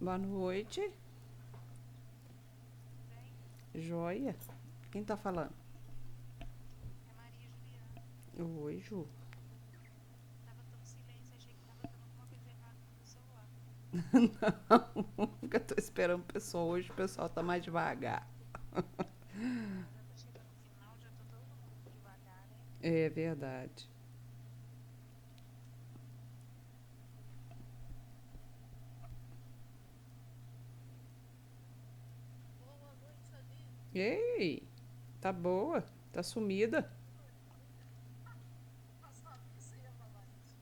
Boa noite. Tudo bem? Joia. Quem tá falando? É Maria Juliana. Oi, Ju. Tava todo silêncio, achei que tava dando alguma coisa errada no meu celular. Porque eu tô esperando o pessoal hoje, o pessoal tá mais devagar. É, já tá chegando o final, já tá todo mundo devagar, né? É verdade. Boa noite, Aline. Ei, tá boa? Tá sumida? Eu sabia que você ia falar isso.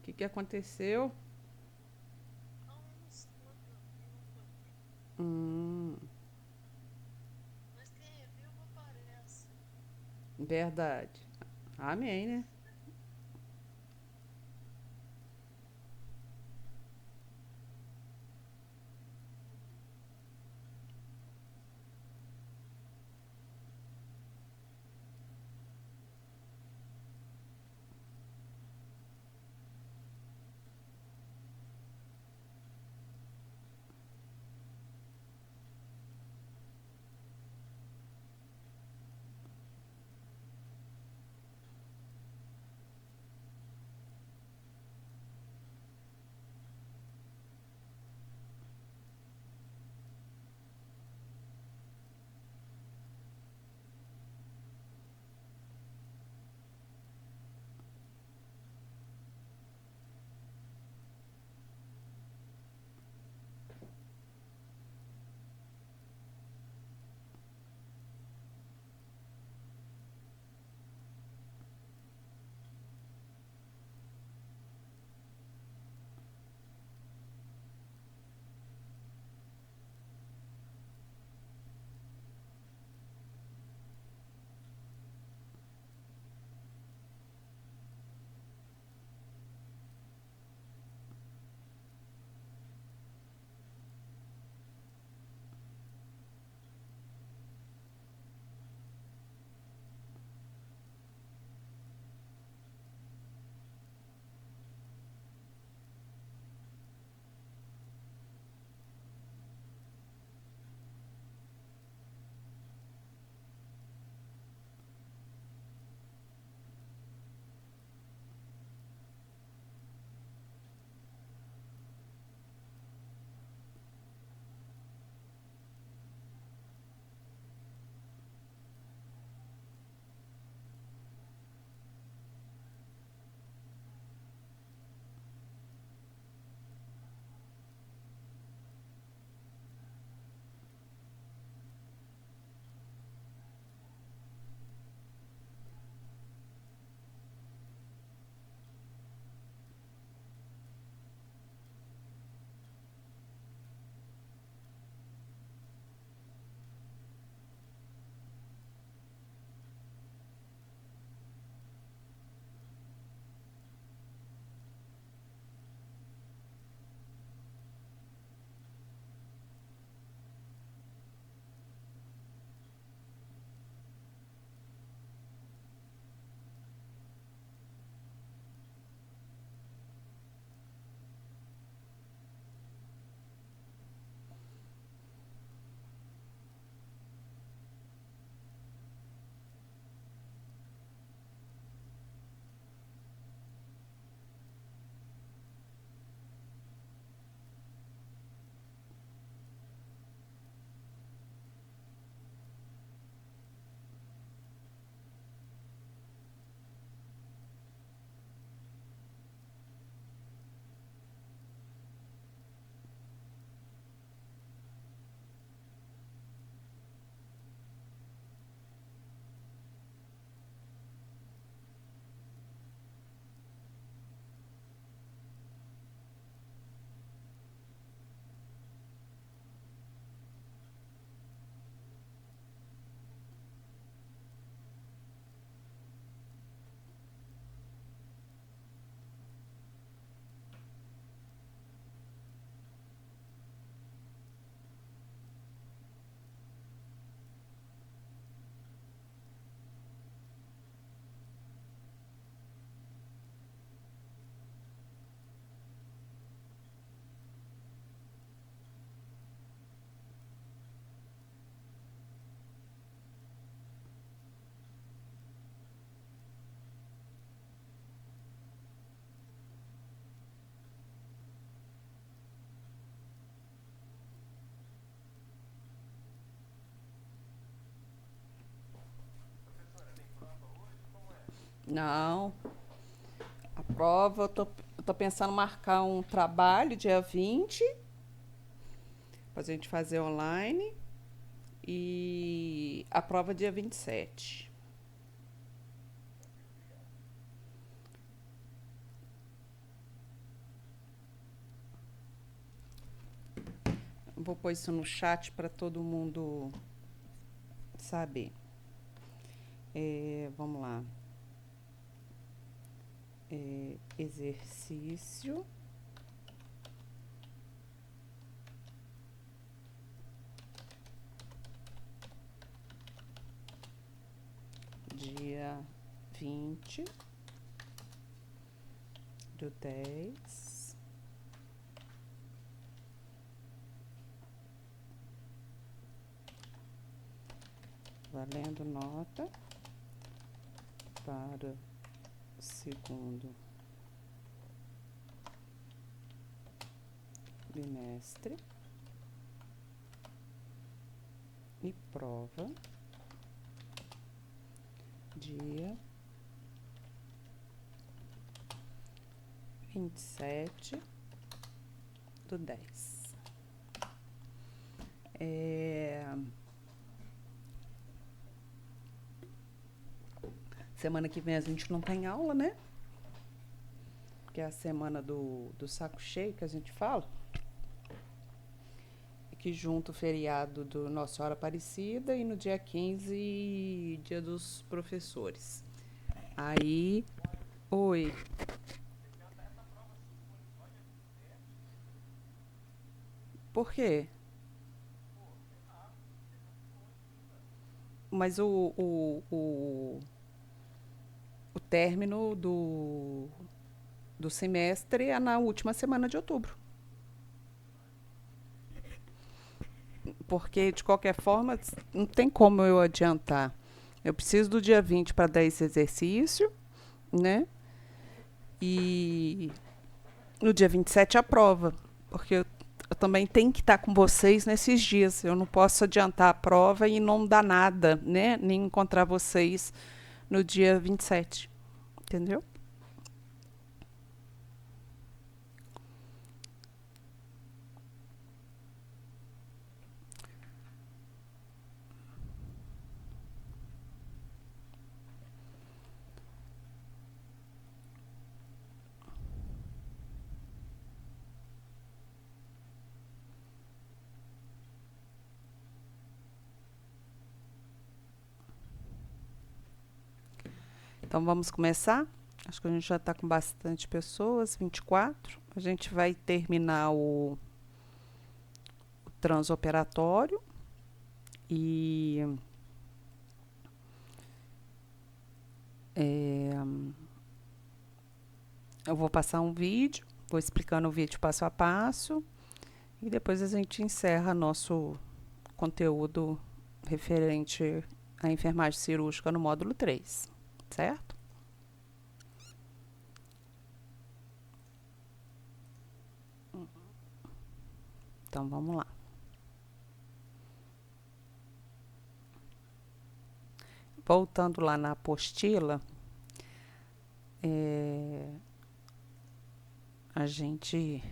O que aconteceu? Uma viúva aqui. Hum, Mas quem é viúva aparece. verdade. Amém, né? Não, a prova, eu tô pensando em marcar um trabalho dia 20 pra gente fazer online e a prova dia 27. Vou pôr isso no chat para todo mundo saber. Vamos lá. Exercício dia 20/10. Valendo nota para segundo bimestre e prova dia 27/10. Semana que vem a gente não tem aula, né? Que é a semana do saco cheio que a gente fala. Que junta o feriado do Nossa Senhora Aparecida e no dia 15, dia dos professores. Aí, oi. Por quê? Mas o término do semestre é na última semana de outubro. Porque, de qualquer forma, não tem como eu adiantar. Eu preciso do dia 20 para dar esse exercício, né? E no dia 27 a prova. Porque eu também tenho que estar com vocês nesses dias. Eu não posso adiantar a prova e não dar nada, né? Nem encontrar vocês no dia 27. Entendeu? Então vamos começar? Acho que a gente já está com bastante pessoas, 24. A gente vai terminar o transoperatório e eu vou passar um vídeo, vou explicando o vídeo passo a passo e depois a gente encerra nosso conteúdo referente à enfermagem cirúrgica no módulo 3, certo? Então vamos lá. Voltando lá na apostila, a gente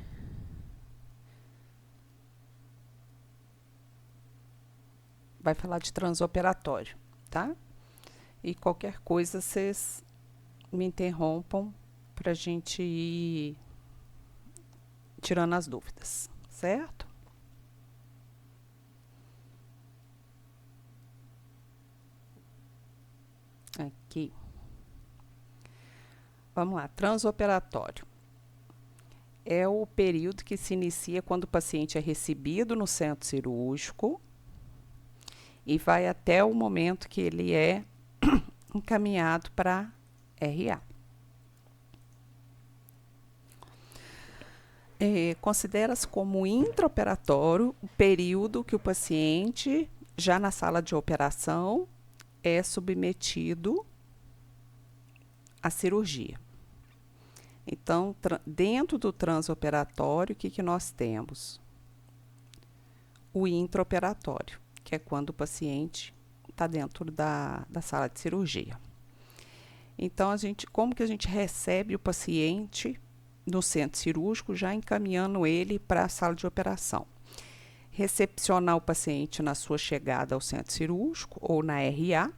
vai falar de transoperatório, tá? E qualquer coisa vocês me interrompam para a gente ir tirando as dúvidas, certo? Aqui. Vamos lá, transoperatório. É o período que se inicia quando o paciente é recebido no centro cirúrgico e vai até o momento que ele é encaminhado para RA. Considera-se como intraoperatório o período que o paciente, já na sala de operação, é submetido à cirurgia. Então, dentro do transoperatório, o que nós temos? O intraoperatório, que é quando o paciente está dentro da sala de cirurgia. Então, como que a gente recebe o paciente no centro cirúrgico, já encaminhando ele para a sala de operação? Recepcionar o paciente na sua chegada ao centro cirúrgico ou na RA.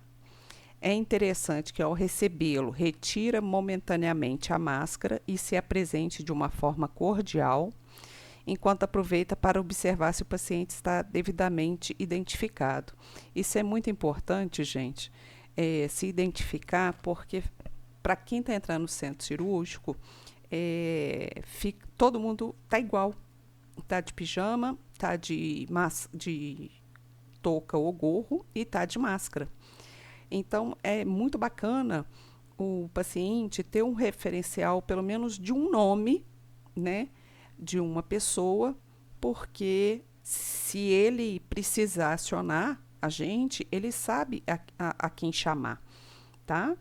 É interessante que, ao recebê-lo, retira momentaneamente a máscara e se apresente de uma forma cordial, enquanto aproveita para observar se o paciente está devidamente identificado. Isso é muito importante, gente, se identificar, porque para quem está entrando no centro cirúrgico, todo mundo está igual. Está de pijama, está de touca ou gorro e está de máscara. Então, é muito bacana o paciente ter um referencial, pelo menos de um nome, né, de uma pessoa, porque se ele precisar acionar a gente, ele sabe a quem chamar, tá?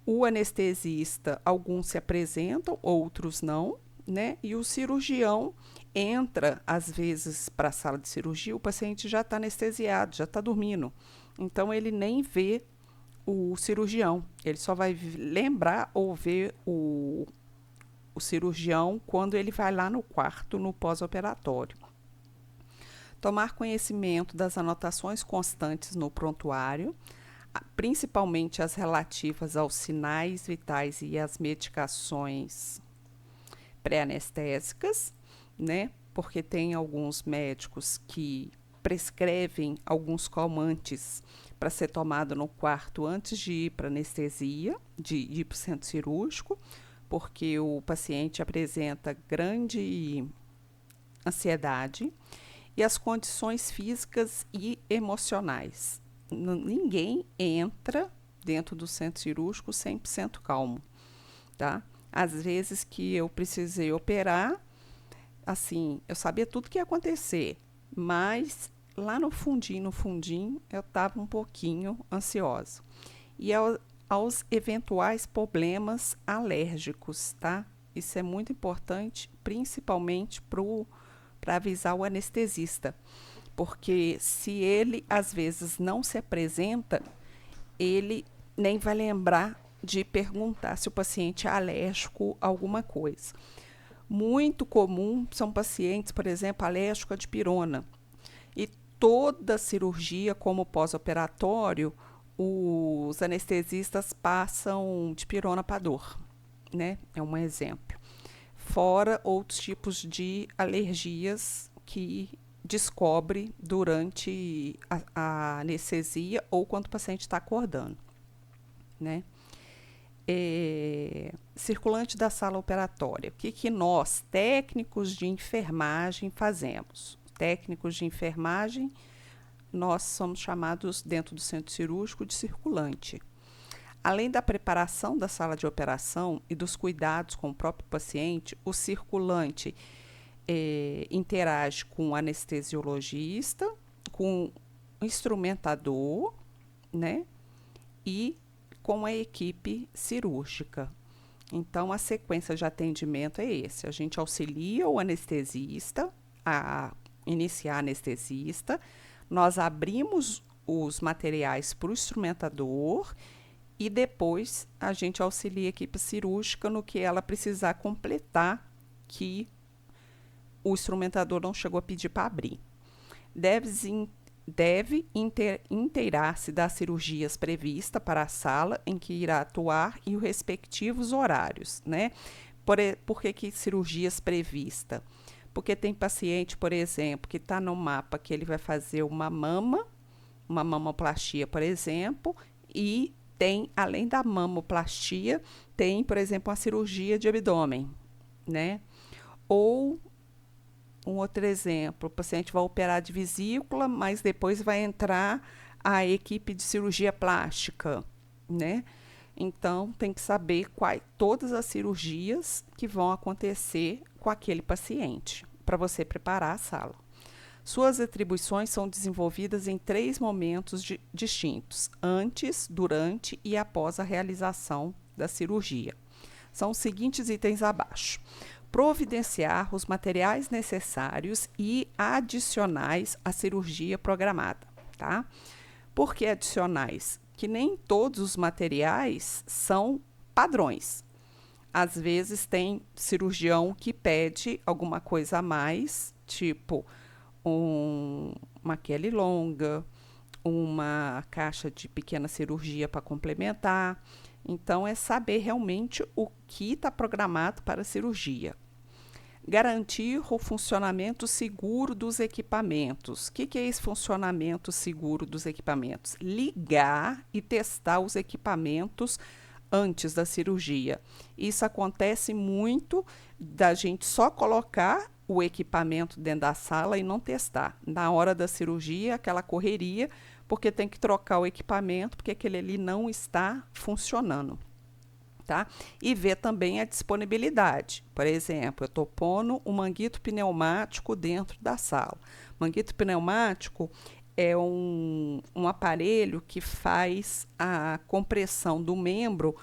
O anestesista, alguns se apresentam, outros não, né? E o cirurgião entra, às vezes, para a sala de cirurgia, o paciente já está anestesiado, já está dormindo. Então, ele nem vê o cirurgião, ele só vai lembrar ou ver o cirurgião quando ele vai lá no quarto, no pós-operatório. Tomar conhecimento das anotações constantes no prontuário, principalmente as relativas aos sinais vitais e às medicações pré-anestésicas, né? Porque tem alguns médicos que prescrevem alguns calmantes para ser tomado no quarto antes de ir para anestesia, de ir para o centro cirúrgico, porque o paciente apresenta grande ansiedade, e as condições físicas e emocionais. Ninguém entra dentro do centro cirúrgico 100% calmo, tá? Às vezes que eu precisei operar, assim, eu sabia tudo que ia acontecer, mas lá no fundinho, eu estava um pouquinho ansiosa. E aos eventuais problemas alérgicos, tá? Isso é muito importante, principalmente para avisar o anestesista, porque se ele às vezes não se apresenta, ele nem vai lembrar de perguntar se o paciente é alérgico a alguma coisa. Muito comum são pacientes, por exemplo, alérgicos à dipirona. E toda cirurgia, como pós-operatório, os anestesistas passam dipirona para dor, né? É um exemplo. Fora outros tipos de alergias que descobre durante a anestesia ou quando o paciente está acordando, né? Circulante da sala operatória. O que nós, técnicos de enfermagem, fazemos? Técnicos de enfermagem, nós somos chamados dentro do centro cirúrgico de circulante. Além da preparação da sala de operação e dos cuidados com o próprio paciente, o circulante interage com o anestesiologista, com o instrumentador, né, e com a equipe cirúrgica. Então, a sequência de atendimento é esse. A gente auxilia o anestesista a iniciar a anestesista, nós abrimos os materiais para o instrumentador e depois a gente auxilia a equipe cirúrgica no que ela precisar completar, que o instrumentador não chegou a pedir para abrir. Deve inteirar-se das cirurgias previstas para a sala em que irá atuar e os respectivos horários, né? Por que cirurgias previstas? Porque tem paciente, por exemplo, que está no mapa que ele vai fazer uma mamoplastia, por exemplo, e tem, além da mamoplastia, tem, por exemplo, uma cirurgia de abdômen, né? Ou um outro exemplo, o paciente vai operar de vesícula, mas depois vai entrar a equipe de cirurgia plástica, né? Então, tem que saber todas as cirurgias que vão acontecer com aquele paciente, para você preparar a sala. Suas atribuições são desenvolvidas em 3 momentos distintos: antes, durante e após a realização da cirurgia. São os seguintes itens abaixo: providenciar os materiais necessários e adicionais à cirurgia programada, tá? Por que adicionais? que nem todos os materiais são padrões. Às vezes tem cirurgião que pede alguma coisa a mais, tipo uma Kelly longa, uma caixa de pequena cirurgia para complementar. Então, é saber realmente o que está programado para a cirurgia. Garantir o funcionamento seguro dos equipamentos. O que é esse funcionamento seguro dos equipamentos? Ligar e testar os equipamentos antes da cirurgia. Isso acontece muito da gente só colocar o equipamento dentro da sala e não testar. Na hora da cirurgia, aquela correria, porque tem que trocar o equipamento, porque aquele ali não está funcionando. Tá? E ver também a disponibilidade. Por exemplo, eu estou pondo um manguito pneumático dentro da sala. Manguito pneumático é um aparelho que faz a compressão do membro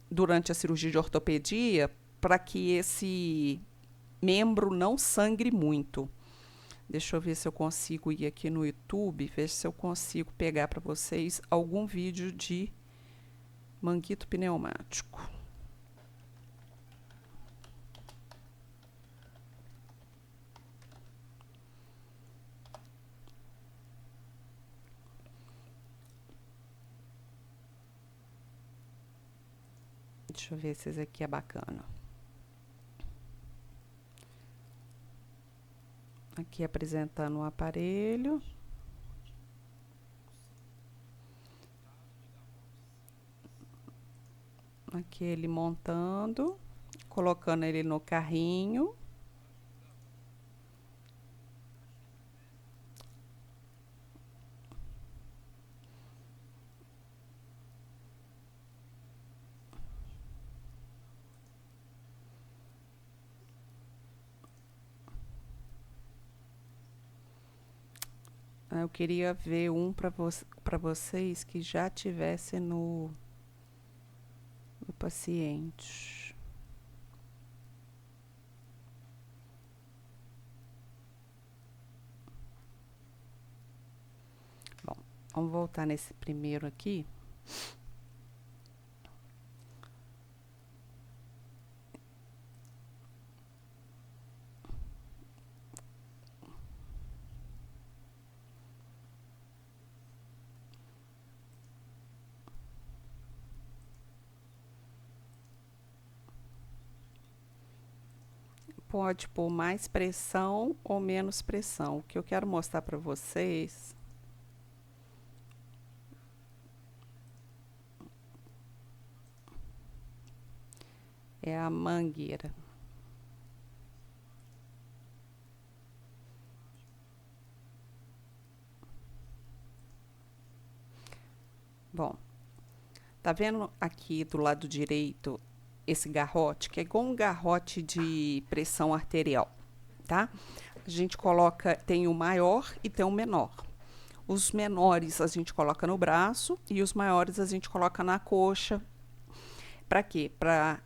durante a cirurgia de ortopedia para que esse membro não sangre muito. Deixa eu ver se eu consigo ir aqui no YouTube, ver se eu consigo pegar para vocês algum vídeo de manguito pneumático. Deixa eu ver se esse aqui é bacana. Aqui apresentando o aparelho. Aqui ele montando, colocando ele no carrinho. Eu queria ver um para vocês que já tivesse no paciente. Bom, vamos voltar nesse primeiro aqui. Pode pôr mais pressão ou menos pressão. O que eu quero mostrar para vocês é a mangueira. Bom, tá vendo aqui do lado direito esse garrote, que é igual um garrote de pressão arterial, tá? A gente coloca, tem o maior e tem o menor. Os menores a gente coloca no braço e os maiores a gente coloca na coxa. Para quê? Para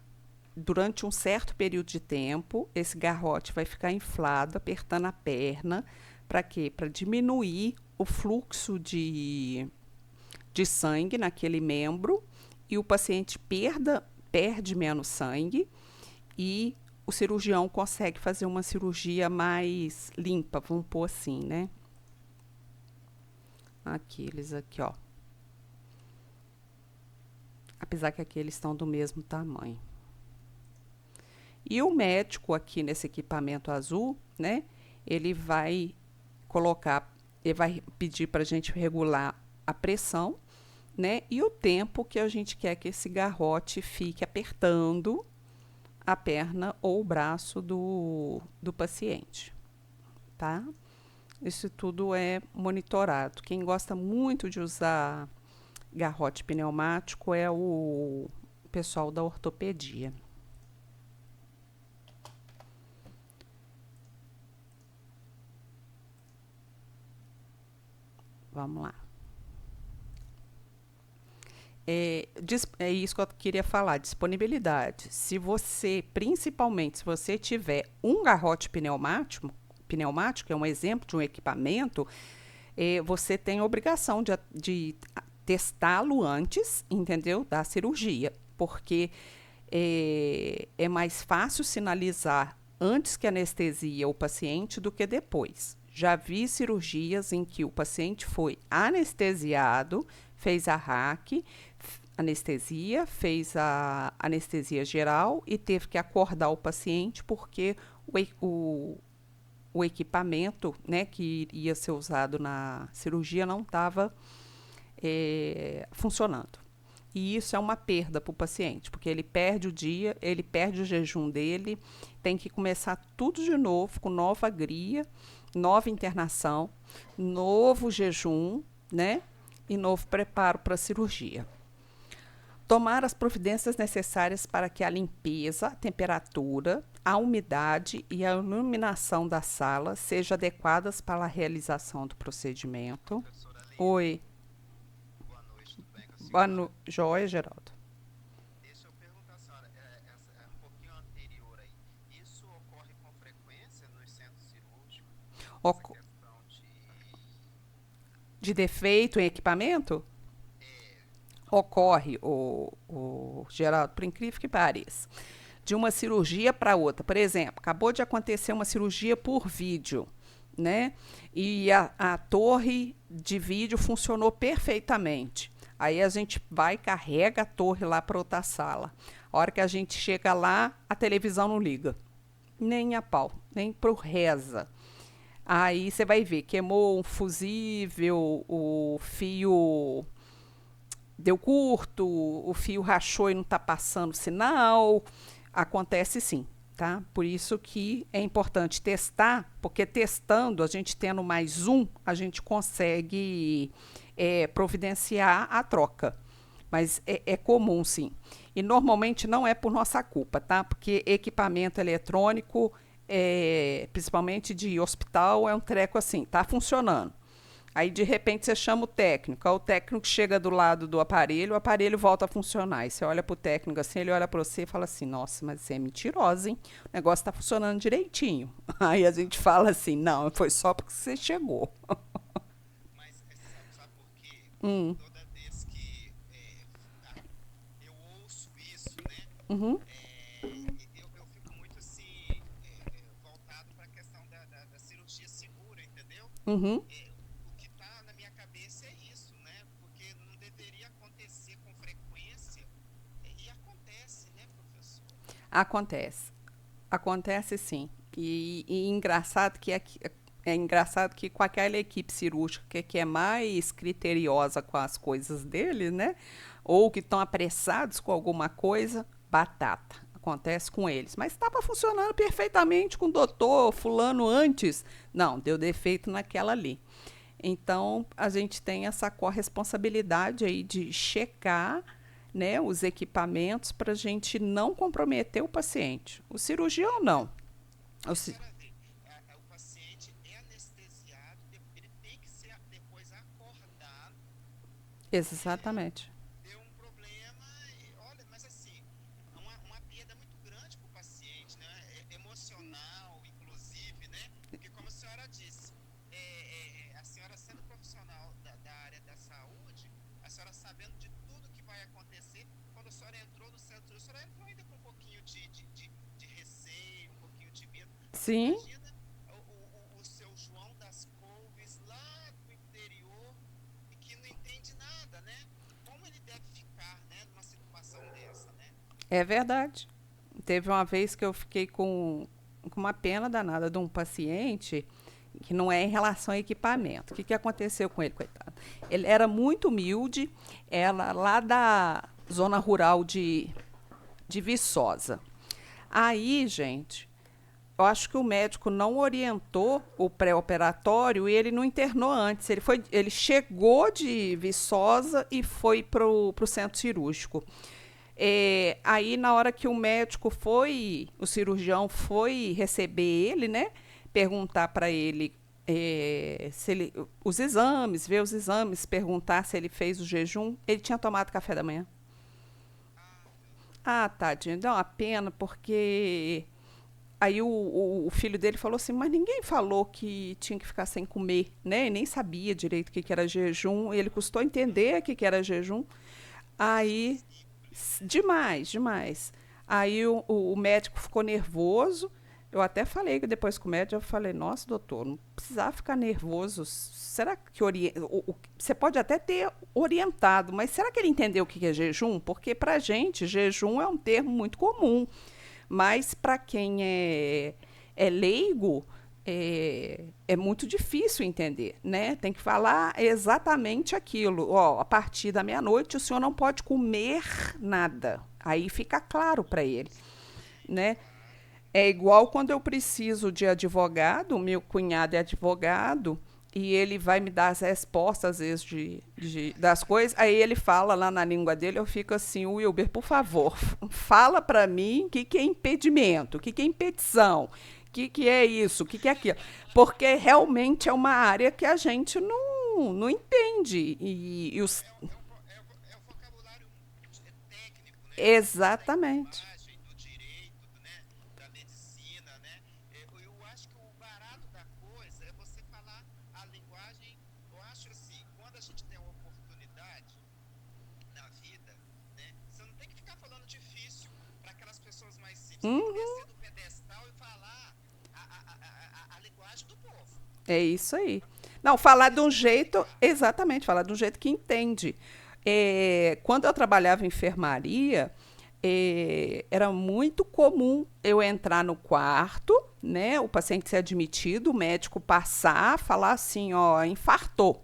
durante um certo período de tempo, esse garrote vai ficar inflado, apertando a perna. Para quê? Para diminuir o fluxo de sangue naquele membro e o paciente perde menos sangue e o cirurgião consegue fazer uma cirurgia mais limpa, vamos pôr assim, né? Aqueles aqui, ó. Apesar que aqui eles estão do mesmo tamanho. E o médico aqui nesse equipamento azul, né? Ele vai pedir para a gente regular a pressão, né? E o tempo que a gente quer que esse garrote fique apertando a perna ou o braço do paciente, tá? Isso tudo é monitorado. Quem gosta muito de usar garrote pneumático é o pessoal da ortopedia. Vamos lá. É isso que eu queria falar, disponibilidade. Principalmente, se você tiver um garrote pneumático é um exemplo de um equipamento, você tem a obrigação de testá-lo antes, entendeu? Da cirurgia, porque é mais fácil sinalizar antes que anestesia o paciente do que depois. Já vi cirurgias em que o paciente foi anestesiado, fez a RAC, anestesia, fez a anestesia geral e teve que acordar o paciente porque o equipamento, né, que ia ser usado na cirurgia não estava funcionando. E isso é uma perda para o paciente, porque ele perde o dia, ele perde o jejum dele, tem que começar tudo de novo, com nova gria, nova internação, novo jejum, né? E novo preparo para a cirurgia. Tomar as providências necessárias para que a limpeza, a temperatura, a umidade e a iluminação da sala sejam adequadas para a realização do procedimento. Professora Aline, Oi, boa noite, tudo bem com a boa senhora? joia, Geraldo. Deixa eu perguntar à senhora, um pouquinho anterior aí, isso ocorre com frequência nos centros cirúrgicos? Essa Oco- questão De defeito em equipamento? Ocorre, o Geraldo, por incrível que pareça, de uma cirurgia para outra. Por exemplo, acabou de acontecer uma cirurgia por vídeo, né? E a torre de vídeo funcionou perfeitamente. Aí a gente vai, carrega a torre lá para outra sala. A hora que a gente chega lá, a televisão não liga. Nem a pau, nem pro reza. Aí você vai ver, queimou um fusível, o fio deu curto, o fio rachou e não está passando sinal. Acontece sim, tá? Por isso que é importante testar, porque testando, a gente tendo mais um, a gente consegue providenciar a troca. Mas é comum, sim. E normalmente não é por nossa culpa, tá? Porque equipamento eletrônico, principalmente de hospital, é um treco assim, tá funcionando. Aí, de repente, você chama o técnico chega do lado do aparelho, o aparelho volta a funcionar. Aí você olha pro técnico assim, ele olha para você e fala assim, nossa, mas você é mentirosa, hein? O negócio está funcionando direitinho. Aí a gente fala assim, não, foi só porque você chegou. mas sabe por quê? Hum, Toda vez que eu ouço isso, né, uhum, eu fico muito assim, voltado para a questão da cirurgia segura, entendeu? uhum. O que está na minha cabeça é isso, né? Porque não deveria acontecer com frequência, e acontece, né, professor? Acontece. Acontece sim. E engraçado que é engraçado que com aquela equipe cirúrgica que é mais criteriosa com as coisas dele, né? Ou que estão apressados com alguma coisa, batata. Acontece com eles. Mas estava funcionando perfeitamente com o doutor fulano antes. Não, deu defeito naquela ali. Então, a gente tem essa corresponsabilidade aí de checar, né, os equipamentos para a gente não comprometer o paciente. O cirurgião não. Porque O a ci- senhora vê, o paciente é anestesiado, ele tem que ser depois acordado, Exatamente. deu um problema, olha, mas assim, é uma perda muito grande para o paciente, né? Emocional, inclusive, né? Porque como a senhora disse, a senhora sendo profissional da área da saúde, a senhora sabendo de tudo que vai acontecer, quando a senhora entrou no centro, a senhora entrou ainda com um pouquinho de receio, um pouquinho de medo. Você Sim, imagina o seu João das Couves lá do interior e que não entende nada, né? Como ele deve ficar, né, numa situação dessa, né? é verdade. Teve uma vez que eu fiquei com uma pena danada de um paciente que não é em relação ao equipamento. O que aconteceu com ele, coitado? Ele era muito humilde, ela lá da zona rural de Viçosa. Aí, gente, eu acho que o médico não orientou o pré-operatório e ele não internou antes. Ele chegou de Viçosa e foi pro centro cirúrgico. Aí, na hora que o cirurgião foi receber ele, né? Perguntar para ele, se ele, os exames, ver os exames, perguntar se ele fez o jejum, ele tinha tomado café da manhã. Ah, meu Deus. Ah, tadinho, dá uma pena porque Aí o filho dele falou assim, mas ninguém falou que tinha que ficar sem comer, né? E nem sabia direito o que era jejum. Ele custou entender o que era jejum. Aí, demais, demais. Aí o médico ficou nervoso. Eu até falei que depois com o médico, eu falei, nossa, doutor, não precisava ficar nervoso. Será que você pode até ter orientado, mas será que ele entendeu o que é jejum? Porque pra gente, jejum é um termo muito comum. Mas para quem é leigo, é muito difícil entender, né? Tem que falar exatamente aquilo. Ó, a partir da meia-noite o senhor não pode comer nada. Aí fica claro para ele, né? Claro. É igual quando eu preciso de advogado, meu cunhado é advogado, e ele vai me dar as respostas, às vezes, das coisas. Aí ele fala lá na língua dele, eu fico assim, Wilber, por favor, fala para mim o que é impedimento, o que é impedição, que é isso, o que é aquilo. Porque realmente é uma área que a gente não entende. E os... É o vocabulário técnico, né? Da Exatamente. enfermagem, do direito, né? Da medicina, né? Eu acho que o barato da coisa é você falar a linguagem. Eu acho assim, quando a gente tem uma oportunidade na vida, né? Você não tem que ficar falando difícil para aquelas pessoas mais simples. Você tem que Uhum, descer do pedestal e falar a linguagem do povo. é isso aí. Não, falar de Vocês um vão jeito, explicar. exatamente, falar de um jeito que entende. Quando eu trabalhava em enfermaria, era muito comum eu entrar no quarto, né, o paciente ser admitido, o médico passar, falar assim, ó, infartou.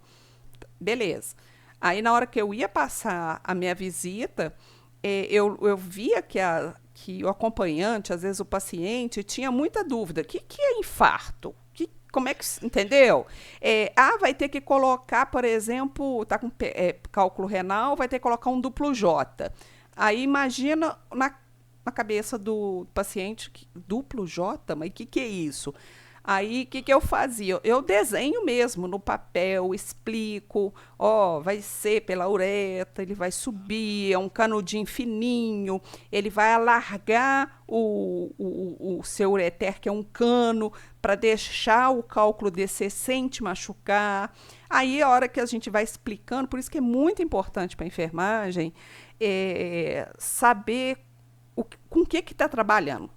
Beleza. Aí na hora que eu ia passar a minha visita, eu via que o acompanhante, às vezes o paciente, tinha muita dúvida. Que é infarto? Como é que, entendeu? Vai ter que colocar, por exemplo, tá com cálculo renal, vai ter que colocar um duplo J. Aí imagina na cabeça do paciente, duplo J, mas o que é isso? Aí, o que eu fazia? Eu desenho mesmo no papel, explico, ó, vai ser pela uretra, ele vai subir, é um canudinho fininho, ele vai alargar o seu ureter, que é um cano, para deixar o cálculo descer sem te machucar. Aí, a hora que a gente vai explicando, por isso que é muito importante para a enfermagem, saber com o que está trabalhando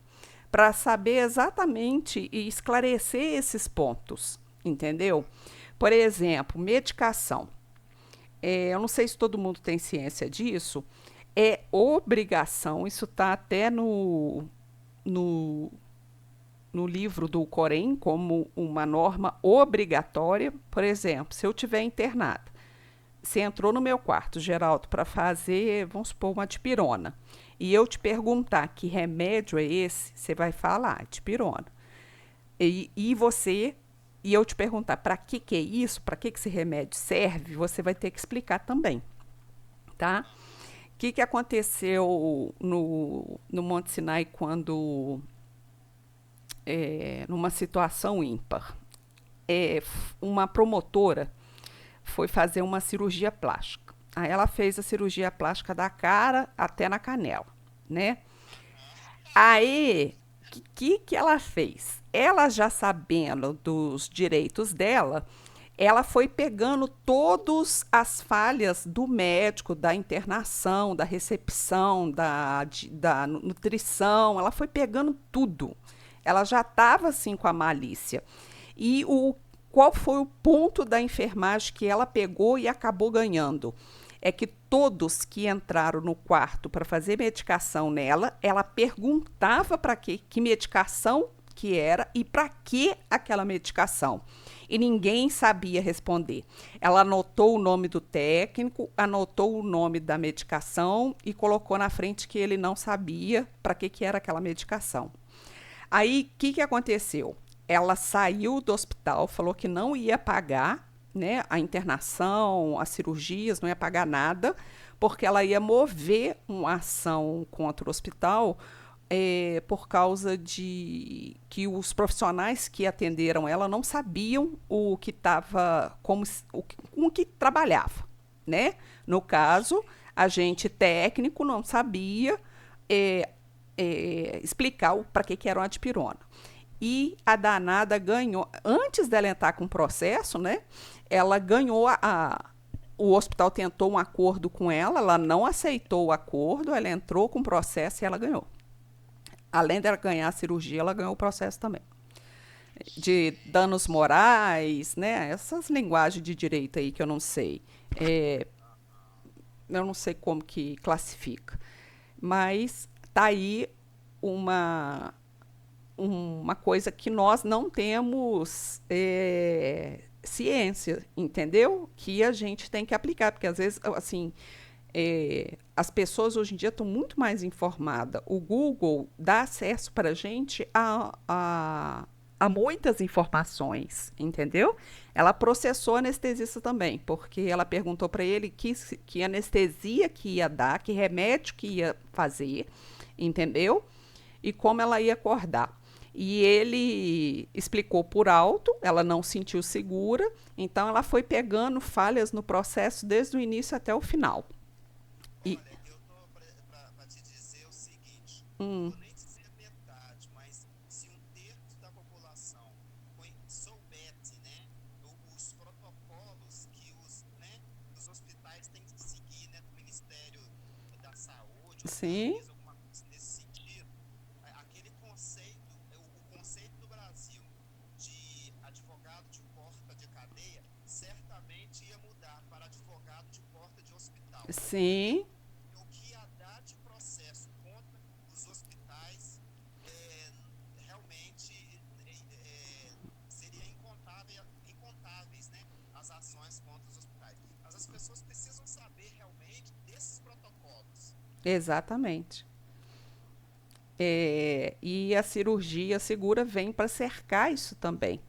para saber exatamente e esclarecer esses pontos, entendeu? Por exemplo, medicação. Eu não sei se todo mundo tem ciência disso. É obrigação, isso está até no, no livro do Corém como uma norma obrigatória. Por exemplo, se eu tiver internada, você entrou no meu quarto, Geraldo, para fazer, vamos supor, uma dipirona, e eu te perguntar que remédio é esse, você vai falar, dipirona. E você, e eu te perguntar para que é isso, para que esse remédio serve, você vai ter que explicar também, tá? O que aconteceu no Monte Sinai quando, numa situação ímpar? Uma promotora foi fazer uma cirurgia plástica. Aí ela fez a cirurgia plástica da cara até na canela, né? Aí, que ela fez? Ela já sabendo dos direitos dela, ela foi pegando todas as falhas do médico, da internação, da recepção, da nutrição, ela foi pegando tudo. Ela já estava assim com a malícia. E qual foi o ponto da enfermagem que ela pegou e acabou ganhando? É que todos que entraram no quarto para fazer medicação nela, ela perguntava para que medicação que era e para que aquela medicação. E ninguém sabia responder. Ela anotou o nome do técnico, anotou o nome da medicação e colocou na frente que ele não sabia para que era aquela medicação. Aí, o que aconteceu? Ela saiu do hospital, falou que não ia pagar, né, a internação, as cirurgias, não ia pagar nada, porque ela ia mover uma ação contra o hospital por causa de que os profissionais que atenderam ela não sabiam o que estava, com o que trabalhava, né? No caso, a gente técnico não sabia, explicar para que era uma dipirona. E a danada ganhou, antes dela entrar com o processo, né? Ela ganhou o hospital tentou um acordo com ela não aceitou o acordo, ela entrou com o processo e ela ganhou. Além dela ganhar a cirurgia, ela ganhou o processo também. De danos morais, né? Essas linguagens de direito aí que eu não sei. Eu não sei como que classifica. Mas tá aí uma coisa que nós não temos ciência, entendeu? Que a gente tem que aplicar, porque às vezes, assim, as pessoas hoje em dia estão muito mais informadas. O Google dá acesso para a gente a muitas informações, entendeu? Ela processou a anestesista também, porque ela perguntou para ele que anestesia que ia dar, que remédio que ia fazer, entendeu? E como ela ia acordar. E ele explicou por alto, ela não sentiu segura, então ela foi pegando falhas no processo desde o início até o final. E, Olha, eu tô pra te dizer o seguinte, hum, vou nem dizer metade, mas se um terço da população soubesse, né, os protocolos que os hospitais têm que seguir, né, do Ministério da Saúde, ou da sim, Anvisa, alguma coisa nesse sentido, aquele conceito, o conceito do Brasil de advogado de porta de cadeia, certamente ia mudar para advogado de porta de hospital. Porque sim, o que ia dar de processo contra os hospitais realmente seria incontáveis, né, as ações contra os hospitais. Mas as pessoas precisam saber realmente desses protocolos. exatamente. E a cirurgia segura vem para cercar isso também,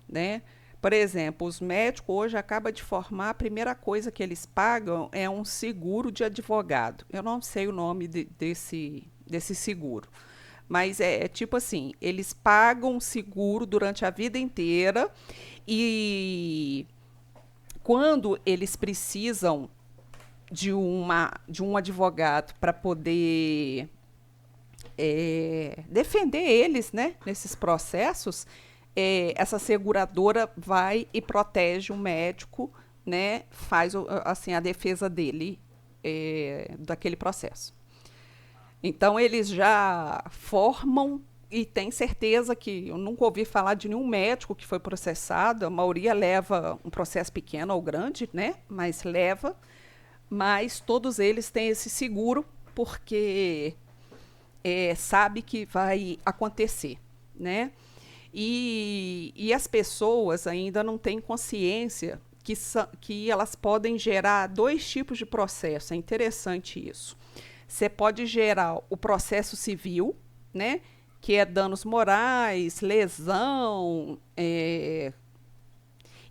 né? Por exemplo, os médicos hoje acabam de formar, a primeira coisa que eles pagam é um seguro de advogado. Eu não sei o nome desse seguro, mas é tipo assim, eles pagam um seguro durante a vida inteira e quando eles precisam de um advogado para poder defender eles, né, nesses processos, essa seguradora vai e protege o médico, né, faz assim a defesa dele daquele processo. Então eles já formam e tem certeza que eu nunca ouvi falar de nenhum médico que foi processado. A maioria leva um processo pequeno ou grande, né? Mas leva. Mas todos eles têm esse seguro porque sabe que vai acontecer, né? E as pessoas ainda não têm consciência que elas podem gerar dois tipos de processo. É interessante isso. Você pode gerar o processo civil, né? Que é danos morais, lesão,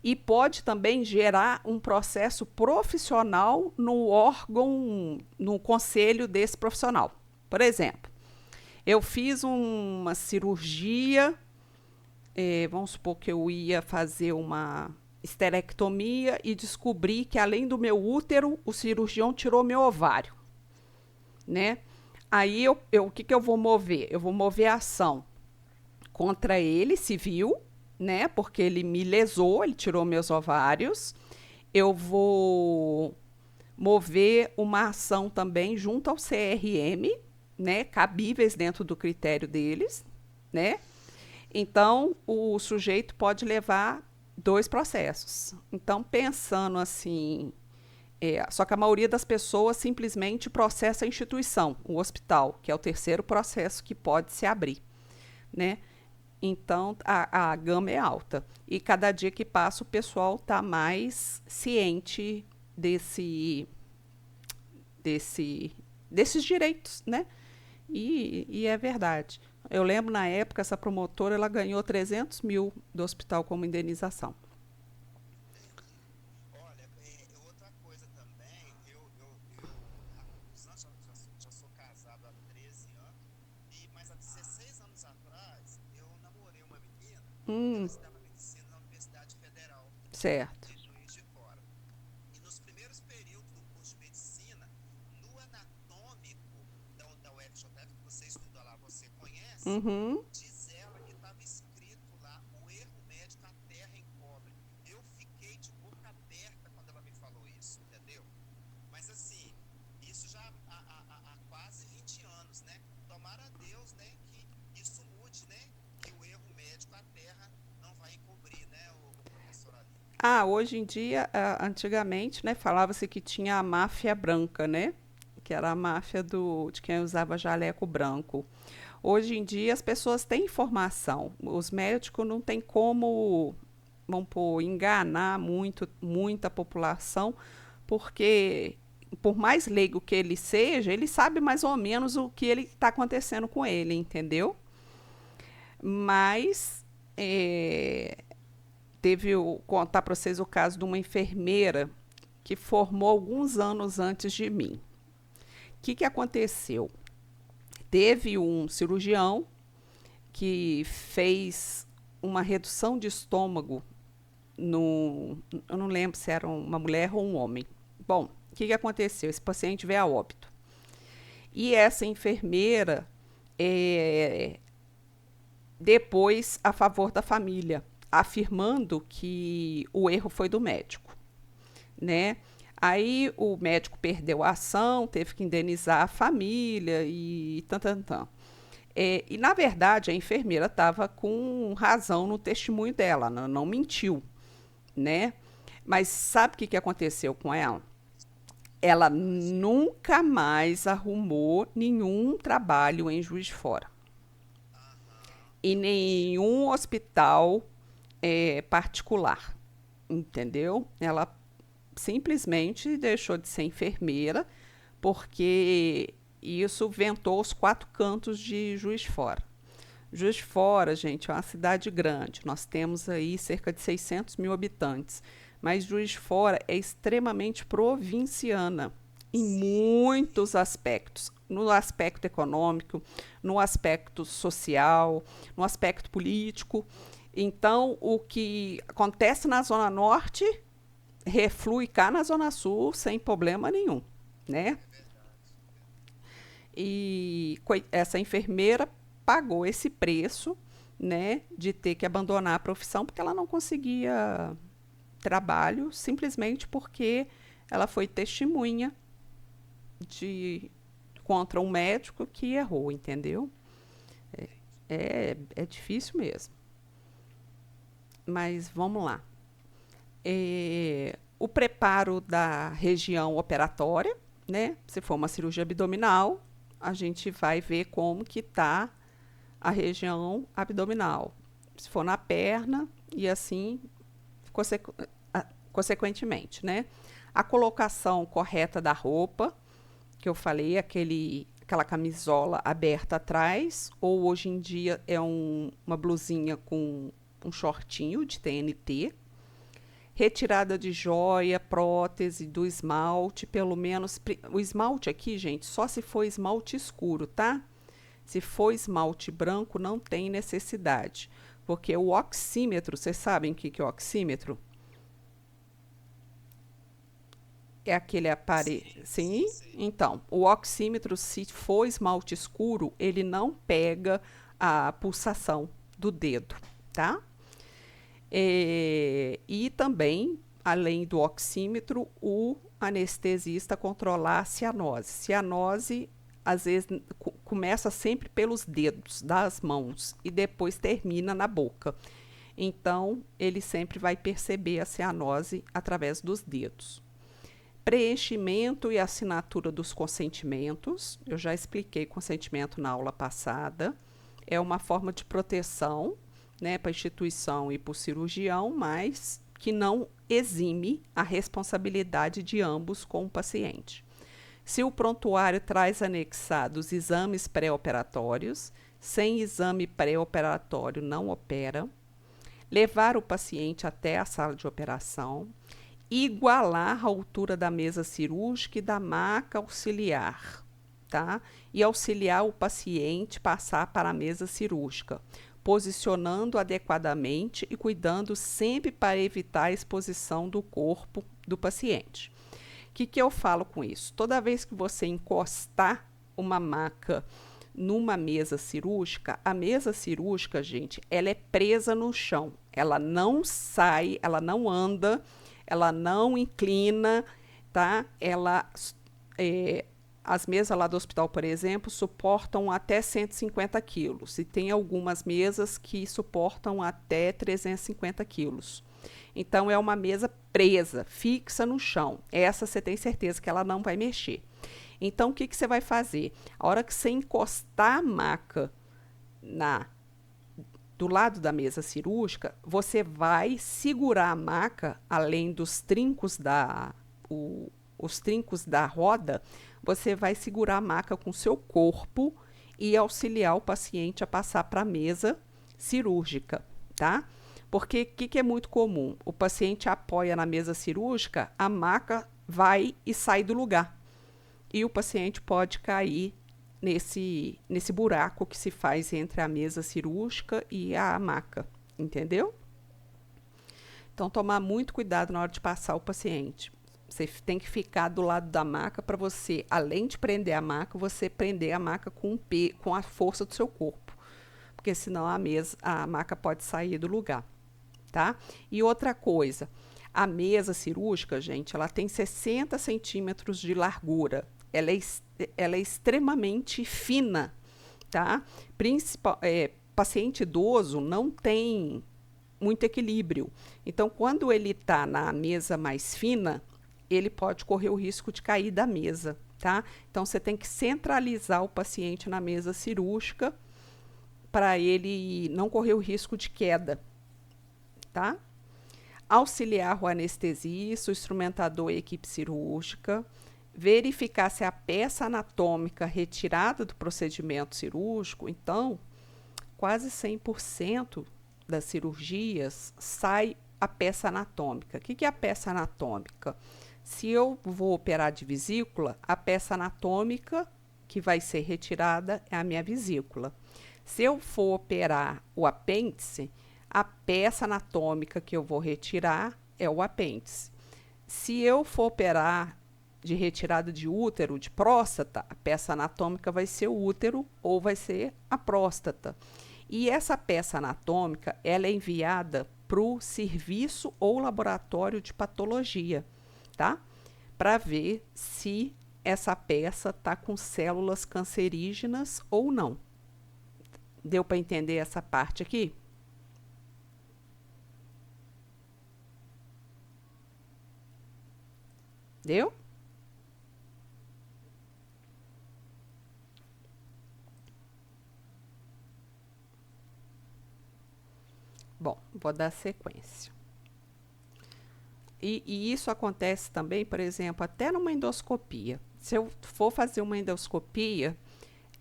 e pode também gerar um processo profissional no órgão, no conselho desse profissional. Por exemplo, eu fiz uma cirurgia, vamos supor que eu ia fazer uma esterectomia e descobri que além do meu útero, o cirurgião tirou meu ovário, né? Aí o que eu vou mover? Eu vou mover a ação contra ele, civil, né? Porque ele me lesou, ele tirou meus ovários. Eu vou mover uma ação também junto ao CRM, né? Cabíveis dentro do critério deles, né? Então, o sujeito pode levar dois processos. Então, pensando assim, só que a maioria das pessoas simplesmente processa a instituição, o hospital, que é o terceiro processo que pode se abrir, né? Então, a gama é alta. E cada dia que passa, o pessoal está mais ciente desse, desses direitos, né? E é verdade. Eu lembro, na época, essa promotora ela ganhou 300 mil do hospital como indenização. Entendi. Olha, outra coisa também, há muitos anos, já sou casado há 13 anos, mas há 16 anos atrás, eu namorei uma menina que ela Hum, estudava medicina na Universidade Federal certo. de Juiz de Fora. E nos primeiros períodos do curso de medicina, no anatômico da UFJF, que você estuda lá Uhum. Diz ela que estava escrito lá, o erro médico a terra encobre. Eu fiquei de boca aberta quando ela me falou isso, entendeu? Mas assim, isso já há quase 20 anos, né? Tomara a Deus, né, que isso mude, né? Que o erro médico a terra não vai encobrir, né, o professor Ali? Ah, hoje em dia, antigamente, né, falava-se que tinha a máfia branca, né? Que era a máfia de quem usava jaleco branco. Hoje em dia as pessoas têm informação. Os médicos não têm como, vamos pôr, enganar muita população, porque por mais leigo que ele seja, ele sabe mais ou menos o que ele está acontecendo com ele, entendeu? Mas é, contar para vocês o caso de uma enfermeira que formou alguns anos antes de mim. O que aconteceu? Teve um cirurgião que fez uma redução de estômago no. Eu não lembro se era uma mulher ou um homem. Bom, o que aconteceu? Esse paciente veio a óbito. E essa enfermeira, é, depois, a favor da família, afirmando que o erro foi do médico, né? Aí o médico perdeu a ação, teve que indenizar a família e tan, tan, tan. E, na verdade, a enfermeira estava com razão no testemunho dela, não mentiu, né? Mas sabe o que aconteceu com ela? Ela nunca mais arrumou nenhum trabalho em Juiz de Fora. Aham, Em eu vi. nenhum hospital particular, entendeu? Ela simplesmente deixou de ser enfermeira porque isso ventou os quatro cantos de Juiz de Fora. Juiz de Fora, gente, é uma cidade grande. Nós temos aí cerca de 600 mil habitantes. Mas Juiz de Fora é extremamente provinciana em Sim, muitos sim. aspectos. No aspecto econômico, no aspecto social, no aspecto político. Então, o que acontece na Zona Norte reflui cá na Zona Sul sem problema nenhum, né? É verdade, é verdade. E essa enfermeira pagou esse preço, né, de ter que abandonar a profissão porque ela não conseguia trabalho, simplesmente porque ela foi testemunha de contra um médico que errou, entendeu? Entendi. É difícil mesmo. Mas vamos lá. O preparo da região operatória, né? Se for uma cirurgia abdominal, a gente vai ver como que está a região abdominal. Se for na perna e assim consecu consequentemente, né? A colocação correta da roupa, que eu falei, aquela camisola aberta atrás, ou hoje em dia é uma blusinha com um shortinho de TNT. Retirada de joia, prótese, do esmalte, pelo menos. O esmalte aqui, gente, só se for esmalte escuro, tá? Se for esmalte branco, não tem necessidade. Porque o oxímetro, vocês sabem o que é o oxímetro? É aquele aparelho. Sim, sim, Sim? sei. Então, o oxímetro, se for esmalte escuro, ele não pega a pulsação do dedo, tá? E também, além do oxímetro, o anestesista controlar a cianose. Cianose, às vezes, começa sempre pelos dedos das mãos e depois termina na boca. Então, ele sempre vai perceber a cianose através dos dedos. Preenchimento e assinatura dos consentimentos. Eu já expliquei consentimento na aula passada. É uma forma de proteção, né, para a instituição e para o cirurgião, mas que não exime a responsabilidade de ambos com o paciente. Se o prontuário traz anexados exames pré-operatórios, sem exame pré-operatório não opera. Levar o paciente até a sala de operação. Igualar a altura da mesa cirúrgica e da maca auxiliar, tá? E auxiliar o paciente passar para a mesa cirúrgica, posicionando adequadamente e cuidando sempre para evitar a exposição do corpo do paciente. O que eu falo com isso? Toda vez que você encostar uma maca numa mesa cirúrgica, a mesa cirúrgica, gente, ela é presa no chão. Ela não sai, ela não anda, ela não inclina, tá? É, as mesas lá do hospital, por exemplo, suportam até 150 quilos. E tem algumas mesas que suportam até 350 quilos. Então, é uma mesa presa, fixa no chão. Essa você tem certeza que ela não vai mexer. Então, o que, que você vai fazer? A hora que você encostar a maca do lado da mesa cirúrgica, você vai segurar a maca, além dos trincos os trincos da roda, você vai segurar a maca com o seu corpo e auxiliar o paciente a passar para a mesa cirúrgica, tá? Porque o que é muito comum? O paciente apoia na mesa cirúrgica, a maca vai e sai do lugar. E o paciente pode cair nesse buraco que se faz entre a mesa cirúrgica e a maca, entendeu? Então, tomar muito cuidado na hora de passar o paciente. Você tem que ficar do lado da maca para você, além de prender a maca, você prender a maca com a força do seu corpo. Porque senão a maca pode sair do lugar, tá? E outra coisa, a mesa cirúrgica, gente, ela tem 60 centímetros de largura. Ela é extremamente fina, tá? Paciente idoso não tem muito equilíbrio. Então, quando ele está na mesa mais fina, ele pode correr o risco de cair da mesa, tá? Então, você tem que centralizar o paciente na mesa cirúrgica para ele não correr o risco de queda, tá? Auxiliar o anestesista, o instrumentador e a equipe cirúrgica, verificar se a peça anatômica retirada do procedimento cirúrgico, então, quase 100% das cirurgias sai a peça anatômica. O que é a peça anatômica? Se eu vou operar de vesícula, a peça anatômica que vai ser retirada é a minha vesícula. Se eu for operar o apêndice, a peça anatômica que eu vou retirar é o apêndice. Se eu for operar de retirada de útero, de próstata, a peça anatômica vai ser o útero ou vai ser a próstata. E essa peça anatômica, ela é enviada para o serviço ou laboratório de patologia, tá? Para ver se essa peça está com células cancerígenas ou não. Deu para entender essa parte aqui? Deu? Bom, vou dar sequência. E isso acontece também, por exemplo, até numa endoscopia. Se eu for fazer uma endoscopia,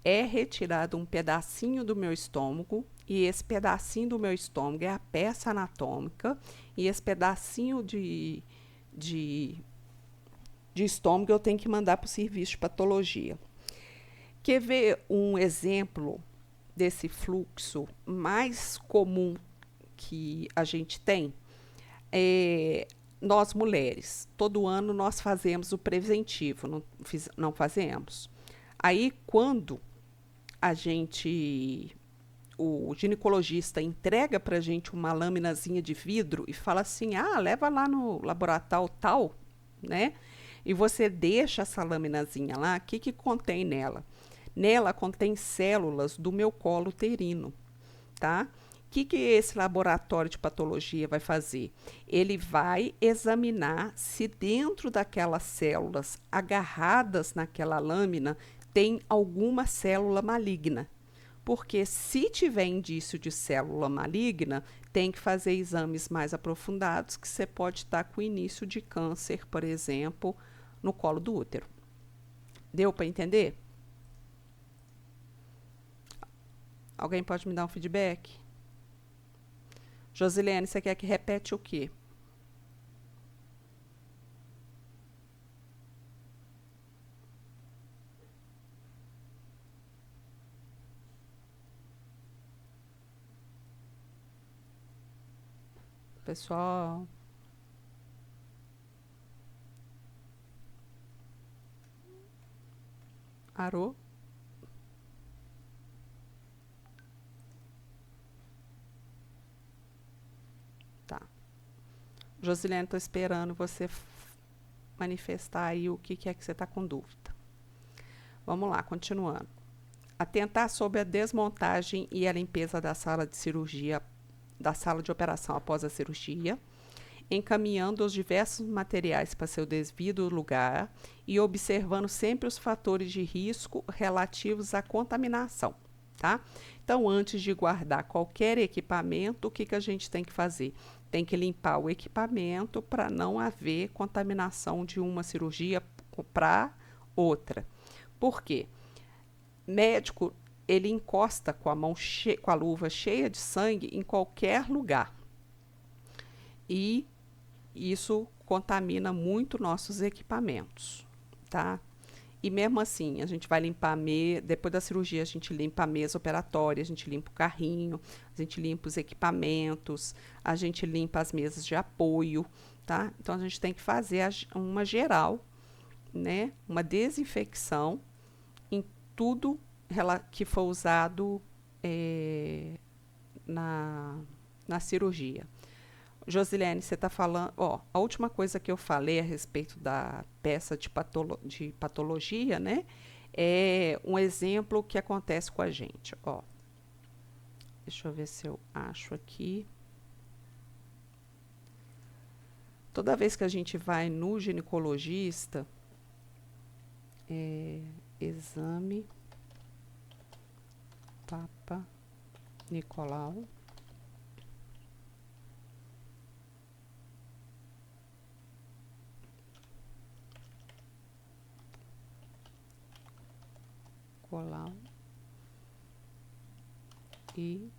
é retirado um pedacinho do meu estômago, e esse pedacinho do meu estômago é a peça anatômica, e esse pedacinho de estômago eu tenho que mandar para o serviço de patologia. Quer ver um exemplo desse fluxo mais comum que a gente tem? Nós mulheres, todo ano nós fazemos o preventivo, não fazemos? Aí, quando o ginecologista entrega para a gente uma laminazinha de vidro e fala assim, leva lá no laboratório tal, né? E você deixa essa laminazinha lá, o que contém nela? Nela contém células do meu colo uterino, tá? O que esse laboratório de patologia vai fazer? Ele vai examinar se dentro daquelas células agarradas naquela lâmina tem alguma célula maligna. Porque se tiver indício de célula maligna, tem que fazer exames mais aprofundados, que você pode estar com início de câncer, por exemplo, no colo do útero. Deu para entender? Alguém pode me dar um feedback? Josilene, você quer que repete o quê? Pessoal? Arô? Josilene, estou esperando você manifestar aí o que é que você está com dúvida. Vamos lá, continuando. Atentar sobre a desmontagem e a limpeza da sala de cirurgia, da sala de operação após a cirurgia, encaminhando os diversos materiais para seu devido lugar e observando sempre os fatores de risco relativos à contaminação, tá? Então, antes de guardar qualquer equipamento, o que a gente tem que fazer? Tem que limpar o equipamento para não haver contaminação de uma cirurgia para outra. Por quê? Médico, ele encosta com a mão com a luva cheia de sangue em qualquer lugar. E isso contamina muito nossos equipamentos, tá? E mesmo assim, a gente vai limpar depois da cirurgia, a gente limpa a mesa operatória, a gente limpa o carrinho, a gente limpa os equipamentos, a gente limpa as mesas de apoio, tá? Então a gente tem que fazer uma geral, né? Uma desinfecção em tudo que for usado na cirurgia. Josilene, você está falando... a última coisa que eu falei a respeito da peça de patologia, né? É um exemplo que acontece com a gente. Deixa eu ver se eu acho aqui. Toda vez que a gente vai no ginecologista, exame Papa Nicolau. Nicolau e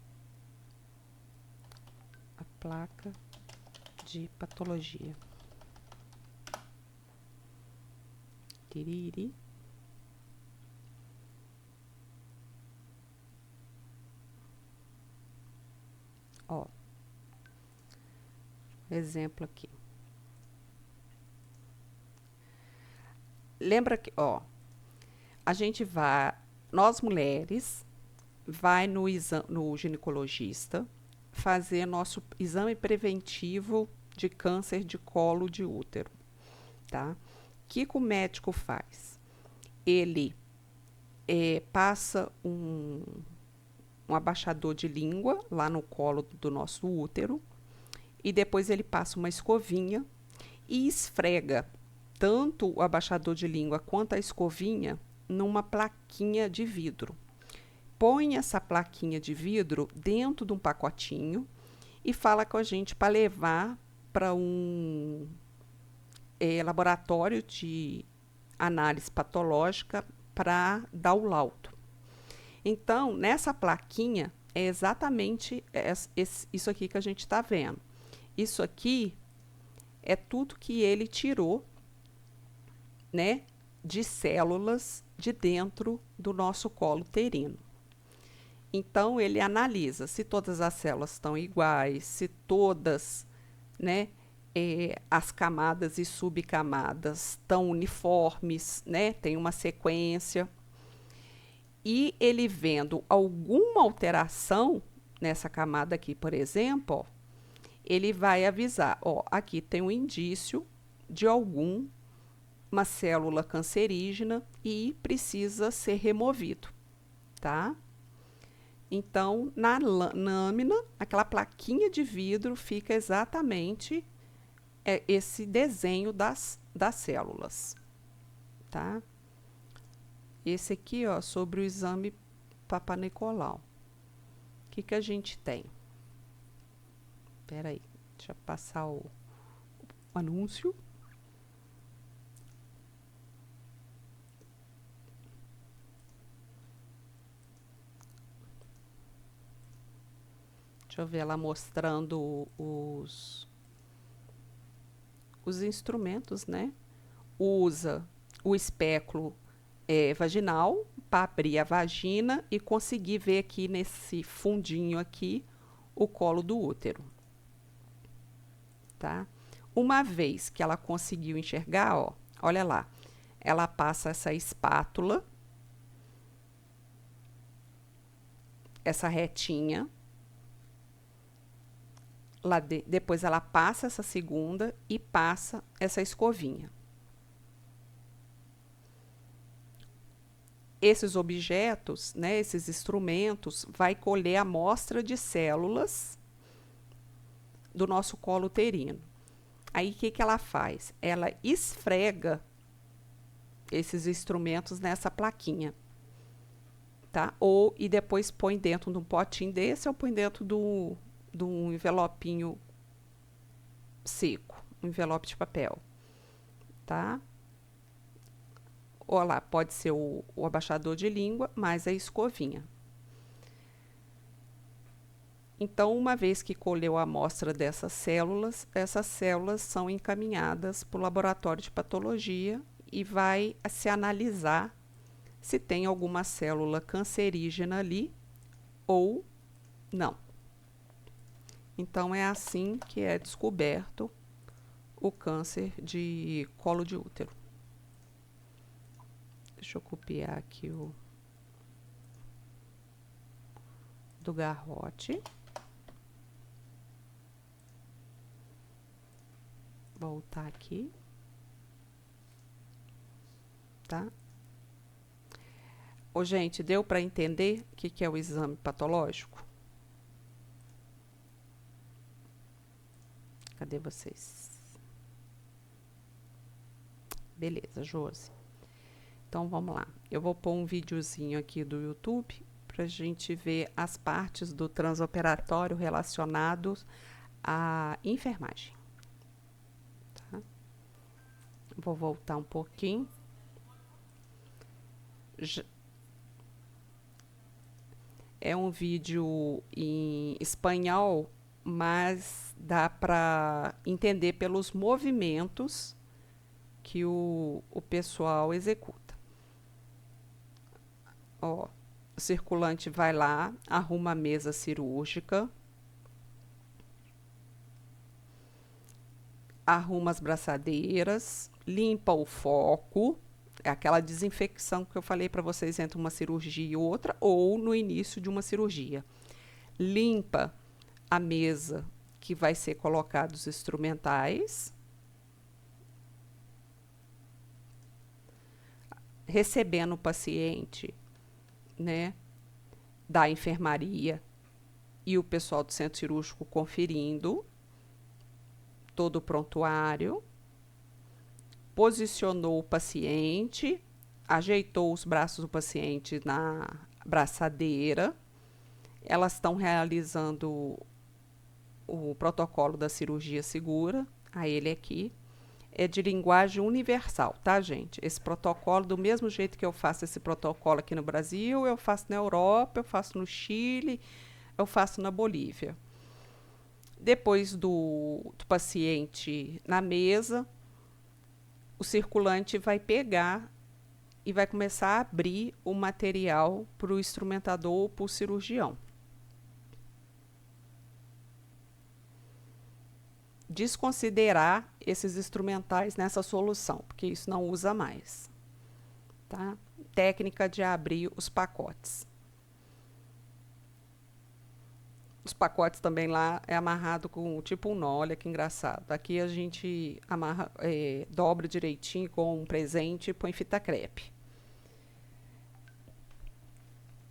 a placa de patologia. Tiriri. Exemplo aqui. Lembra que, a gente vai, nós mulheres, vai no ginecologista fazer nosso exame preventivo de câncer de colo de útero, tá? O que o médico faz? Ele passa um abaixador de língua lá no colo do nosso útero e depois ele passa uma escovinha e esfrega tanto o abaixador de língua quanto a escovinha numa plaquinha de vidro. Põe essa plaquinha de vidro dentro de um pacotinho e fala com a gente para levar para um laboratório de análise patológica para dar o laudo. Então, nessa plaquinha é exatamente isso aqui que a gente está vendo. Isso aqui é tudo que ele tirou, né, de células de dentro do nosso colo uterino. Então, ele analisa se todas as células estão iguais, se todas, né, as camadas e subcamadas estão uniformes, né, tem uma sequência. E ele vendo alguma alteração nessa camada aqui, por exemplo, ele vai avisar, aqui tem um indício de alguma célula cancerígena e precisa ser removido, tá? Então, na lâmina, aquela plaquinha de vidro fica exatamente esse desenho das células, tá? Esse aqui, sobre o exame Papa Nicolau. O que a gente tem? Espera aí, deixa eu passar o anúncio. Deixa eu ver ela mostrando os instrumentos, né? Usa o espéculo vaginal para abrir a vagina e conseguir ver aqui nesse fundinho aqui o colo do útero, tá? Uma vez que ela conseguiu enxergar, olha lá, ela passa essa espátula, essa retinha, Depois ela passa essa segunda e passa essa escovinha. Esses objetos, né, esses instrumentos, vai colher a amostra de células do nosso colo uterino. Aí o que ela faz? Ela esfrega esses instrumentos nessa plaquinha, tá? E depois põe dentro de um potinho desse ou põe dentro de um envelopinho seco, um envelope de papel, tá? Ou lá, pode ser o abaixador de língua, mais a escovinha. Então, uma vez que colheu a amostra dessas células, essas células são encaminhadas para o laboratório de patologia e vai se analisar se tem alguma célula cancerígena ali ou não. Então, é assim que é descoberto o câncer de colo de útero. Deixa eu copiar aqui o do garrote. Voltar aqui. Tá? Ô, gente, deu para entender o que é o exame patológico? Cadê vocês? Beleza, Josi. Então, vamos lá. Eu vou pôr um videozinho aqui do YouTube para a gente ver as partes do transoperatório relacionados à enfermagem. Tá? Vou voltar um pouquinho. É um vídeo em espanhol, mas dá para entender pelos movimentos que o pessoal executa. Ó, o circulante vai lá, arruma a mesa cirúrgica, arruma as braçadeiras, limpa o foco, é aquela desinfecção que eu falei para vocês entre uma cirurgia e outra, ou no início de uma cirurgia. Limpa a mesa que vai ser colocados os instrumentais, recebendo o paciente, né, da enfermaria e o pessoal do centro cirúrgico conferindo todo o prontuário, posicionou o paciente, ajeitou os braços do paciente na braçadeira, elas estão realizando o protocolo da cirurgia segura, a ele aqui, é de linguagem universal, tá, gente? Esse protocolo, do mesmo jeito que eu faço esse protocolo aqui no Brasil, eu faço na Europa, eu faço no Chile, eu faço na Bolívia. Depois do paciente na mesa, o circulante vai pegar e vai começar a abrir o material para o instrumentador ou para o cirurgião. Desconsiderar esses instrumentais nessa solução, porque isso não usa mais. Tá? Técnica de abrir os pacotes. Os pacotes também lá é amarrado com tipo um nó, olha que engraçado. Aqui a gente amarra, dobra direitinho com um presente e põe fita crepe.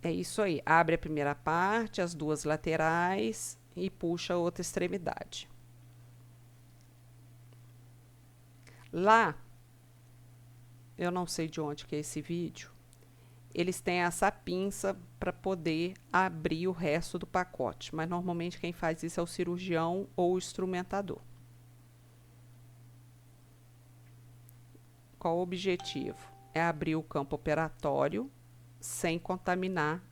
É isso aí, abre a primeira parte, as duas laterais e puxa a outra extremidade. Lá, eu não sei de onde que é esse vídeo, eles têm essa pinça para poder abrir o resto do pacote, mas normalmente quem faz isso é o cirurgião ou o instrumentador. Qual o objetivo? É abrir o campo operatório sem contaminar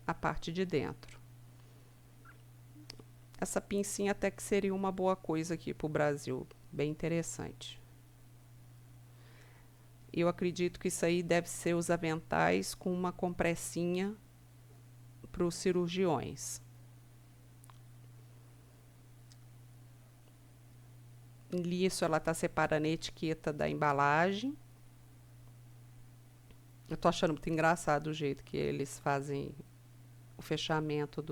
a parte de dentro. Essa pincinha até que seria uma boa coisa aqui para o Brasil, bem interessante. Eu acredito que isso aí deve ser os aventais com uma compressinha para os cirurgiões. Nisso ela está separando a etiqueta da embalagem. Eu tô achando muito engraçado o jeito que eles fazem o fechamento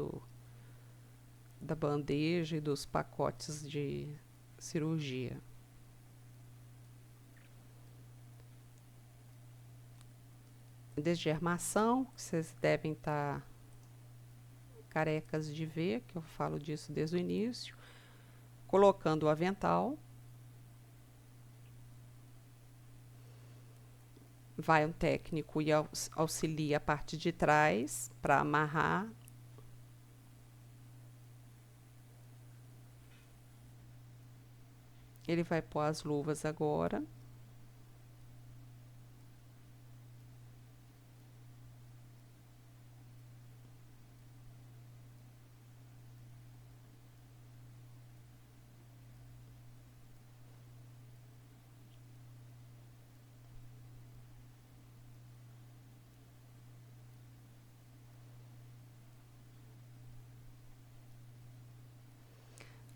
da bandeja e dos pacotes de cirurgia. Desde a armação, que vocês devem estar carecas de ver, que eu falo disso desde o início. Colocando o avental. Vai um técnico e auxilia a parte de trás para amarrar. Ele vai pôr as luvas agora.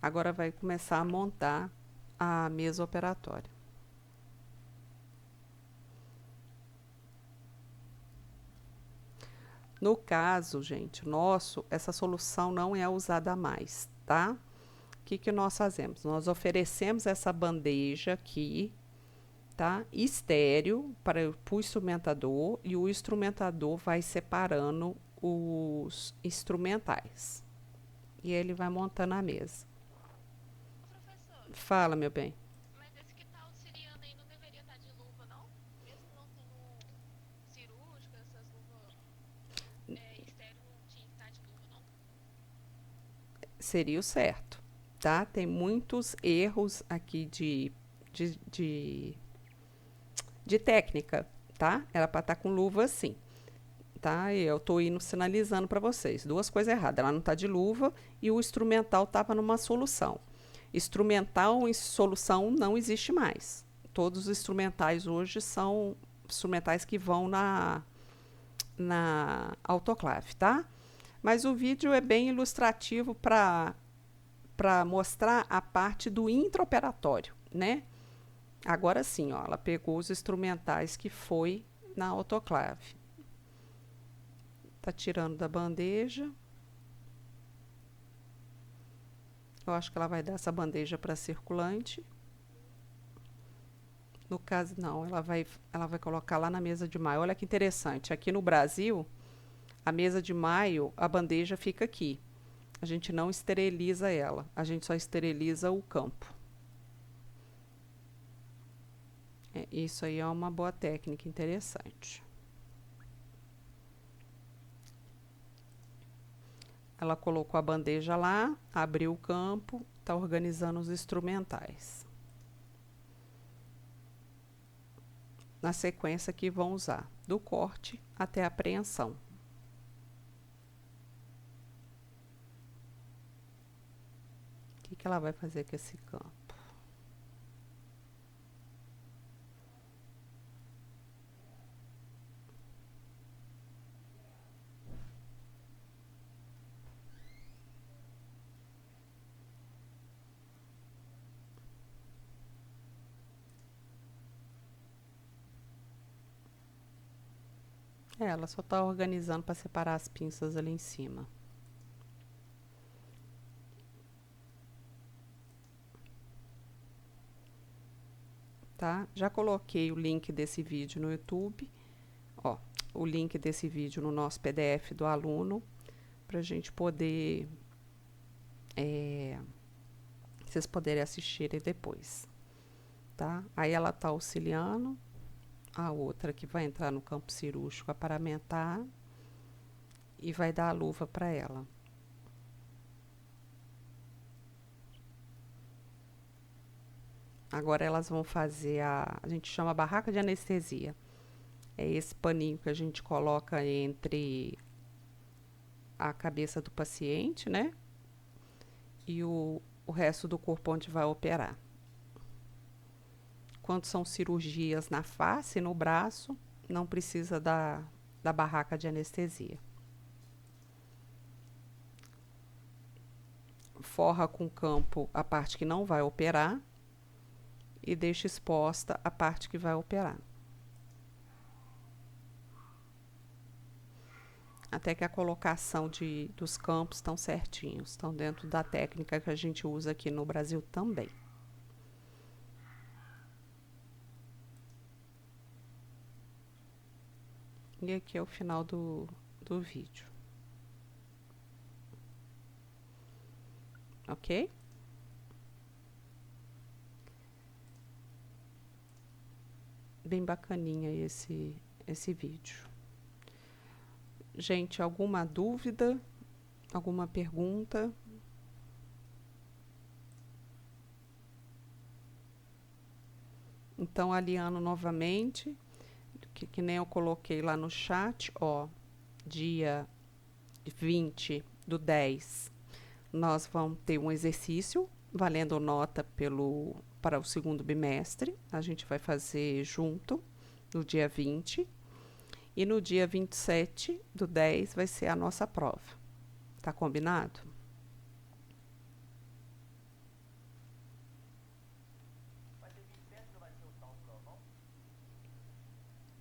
Agora vai começar a montar a mesa operatória. No caso, gente, nosso, essa solução não é usada mais, tá? O que nós fazemos? Nós oferecemos essa bandeja aqui, tá? Estéreo para o instrumentador, e o instrumentador vai separando os instrumentais. E ele vai montando a mesa. Professor, Fala, meu bem. mas esse que tá auxiliando aí não deveria estar de luva, não? Mesmo não sendo cirúrgica, essas luvas estéreo não tinha que estar de luva, não? Seria o certo, tá? Tem muitos erros aqui de, de, de técnica, tá? Era para estar com luva assim, tá? Eu tô indo sinalizando para vocês. Duas coisas erradas. Ela não tá de luva e o instrumental tava numa solução. Instrumental em solução não existe mais. Todos os instrumentais hoje são instrumentais que vão na autoclave, tá? Mas o vídeo é bem ilustrativo para mostrar a parte do intraoperatório, né? Agora sim, ó, ela pegou os instrumentais que foi na autoclave. Tá tirando da bandeja. Eu acho que ela vai dar essa bandeja para circulante. No caso, não, ela vai colocar lá na mesa de maio. Olha que interessante. Aqui no Brasil, a mesa de maio, a bandeja fica aqui. A gente não esteriliza ela, a gente só esteriliza o campo. Isso aí é uma boa técnica, interessante. Ela colocou a bandeja lá, abriu o campo, está organizando os instrumentais. Na sequência que vão usar, do corte até a apreensão. O que ela vai fazer com esse campo? Ela só está organizando para separar as pinças ali em cima. Tá? Já coloquei o link desse vídeo no YouTube. Ó, o link desse vídeo no nosso PDF do aluno, para a gente poder, vocês poderem assistir depois, tá? Aí ela tá auxiliando a outra que vai entrar no campo cirúrgico a paramentar e vai dar a luva para ela. Agora elas vão fazer a gente chama barraca de anestesia. É esse paninho que a gente coloca entre a cabeça do paciente, né? E o resto do corpo onde vai operar. Quando são cirurgias na face, no braço, não precisa da barraca de anestesia. Forra com campo a parte que não vai operar e deixa exposta a parte que vai operar. até que a colocação dos campos estão certinhos, estão dentro da técnica que a gente usa aqui no Brasil também. E aqui é o final do vídeo. Ok? Bem bacaninha esse vídeo. Gente, alguma dúvida? Alguma pergunta? Então, alinhando novamente, que nem eu coloquei lá no chat, ó, dia 20/10, nós vamos ter um exercício valendo nota para o segundo bimestre. A gente vai fazer junto no dia 20. E no dia 27/10 vai ser a nossa prova. Tá combinado?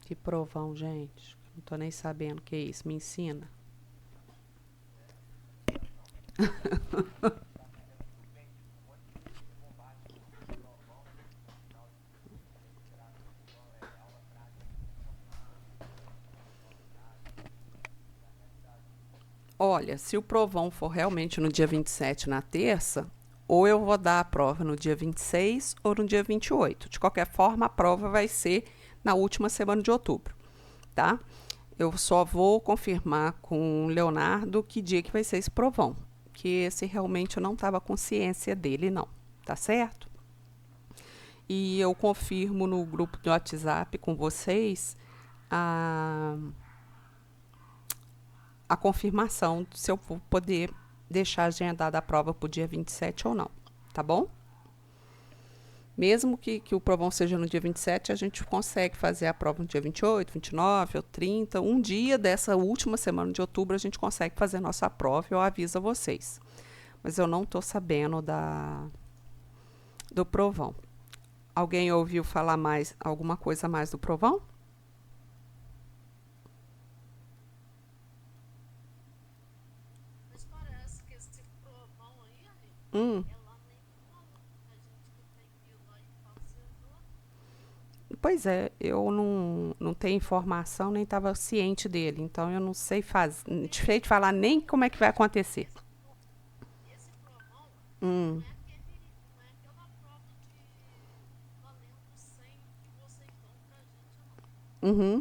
Que provão, gente? Não tô nem sabendo o que é isso. Me ensina. Olha, se o provão for realmente no dia 27, na terça, ou eu vou dar a prova no dia 26 ou no dia 28. De qualquer forma, a prova vai ser na última semana de outubro, tá? Eu só vou confirmar com o Leonardo que dia que vai ser esse provão, que esse realmente eu não estava com ciência dele, não, tá certo? E eu confirmo no grupo de WhatsApp com vocês a confirmação se eu vou poder deixar agendada a prova para o dia 27 ou não, tá bom? Mesmo que o provão seja no dia 27, a gente consegue fazer a prova no dia 28, 29 ou 30. Um dia dessa última semana de outubro, a gente consegue fazer a nossa prova, eu aviso a vocês. Mas eu não estou sabendo do provão. Alguém ouviu falar alguma coisa mais do provão? Mas parece que esse provão aí, amigo, Hum. ela nem falou. A gente que tem que ir lá e fazer lá. Pois é, eu não tenho informação, nem estava ciente dele, então eu não sei de falar nem como é que vai acontecer. Esse provão Hum. não é aquela prova de valendo 100 que vocês dão pra gente, não. Uhum.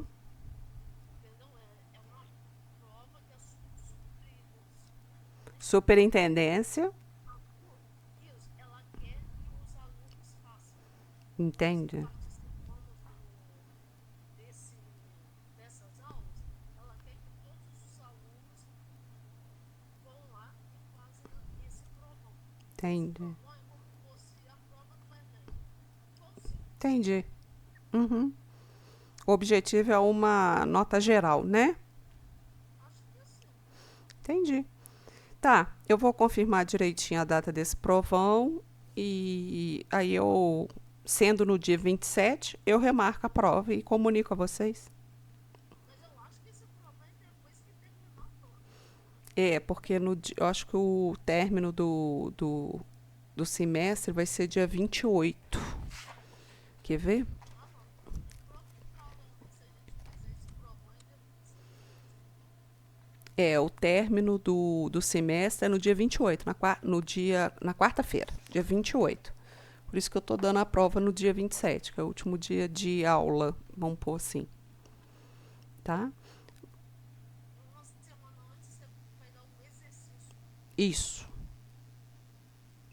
Entendeu? É uma prova que é Superintendência, isso, ela quer que os alunos façam. entende? Participando dessas aulas, ela quer que todos os alunos vão lá e fazem esse provão. Entende? Provão é como se fosse a prova do Enem. Igualzinho. Entendi. Uhum. O objetivo é uma nota geral, né? Acho que assim. Entendi. Tá, eu vou confirmar direitinho a data desse provão e aí sendo no dia 27, eu remarco a prova e comunico a vocês. Mas eu acho que esse provão é depois que terminar a prova. Porque eu acho que o término do semestre vai ser dia 28. Quer ver? Ah, não. O próprio fala, se a gente fizer esse provão é dia 26. O término do semestre é no dia 28, na quarta-feira, dia 28. Por isso que eu tô dando a prova no dia 27, que é o último dia de aula, vamos pôr assim. Tá? Uma semana antes você vai dar um exercício. Isso.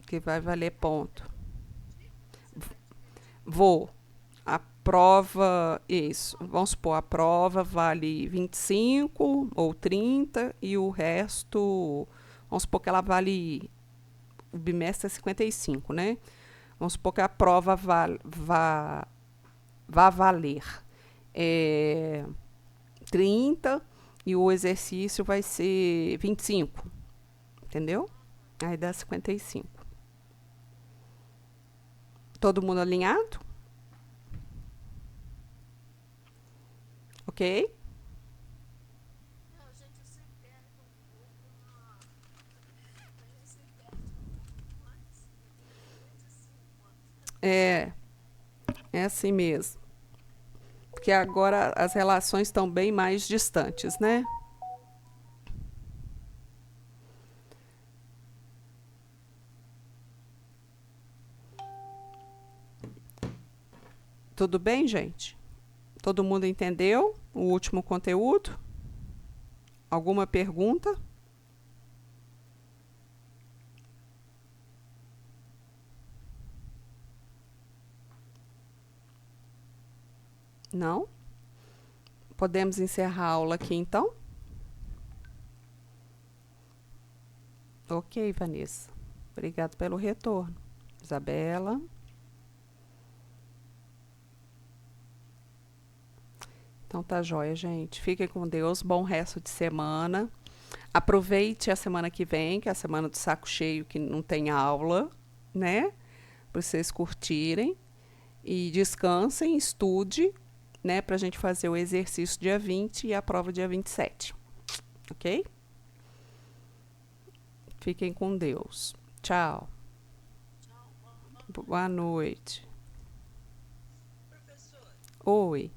Que vai valer ponto. Você vai dividir. Vou. A prova, isso. Vamos supor, a prova vale 25 ou 30 e o resto, vamos supor que ela vale, o bimestre é 55, né? Vamos supor que a prova vá valer 30 e o exercício vai ser 25, entendeu? Aí dá 55. Todo mundo alinhado? Ok? A gente sempre É, é assim mesmo. Porque agora as relações estão bem mais distantes, né? Tudo bem, gente? Todo mundo entendeu o último conteúdo? Alguma pergunta? Não? Podemos encerrar a aula aqui então? Ok, Vanessa. Obrigado pelo retorno. Isabela. Então tá joia, gente. Fiquem com Deus. Bom resto de semana. Aproveite a semana que vem, que é a semana do saco cheio, que não tem aula, né? Para vocês curtirem. E descansem, estude, né? Pra gente fazer o exercício dia 20 e a prova dia 27. Ok? Fiquem com Deus. Tchau. Boa noite. Professor, Oi.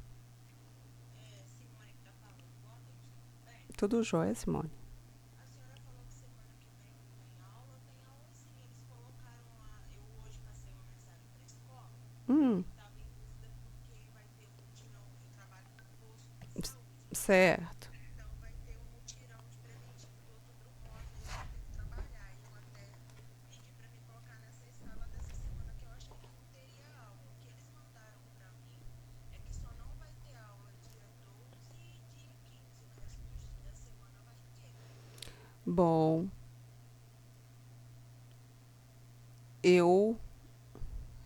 Simone que tá falando, boa noite, tudo bem? Tudo jóia, Simone? A senhora falou que semana que vem não tem aula sim, eles colocaram lá, eu hoje passei uma mensagem para a escola, Hum, estava em dúvida porque vai ter um mutirão, eu trabalho no posto de saúde, né? certo. Então vai ter um mutirão de preventivo do Outubro Rosa e eu vou ter que trabalhar, e eu até pedi para me colocar nessa escala dessa semana que eu achei que não teria aula, o que eles mandaram para mim é que só não vai ter aula dia 12 e dia 15, o resto da semana vai ter. Bom, eu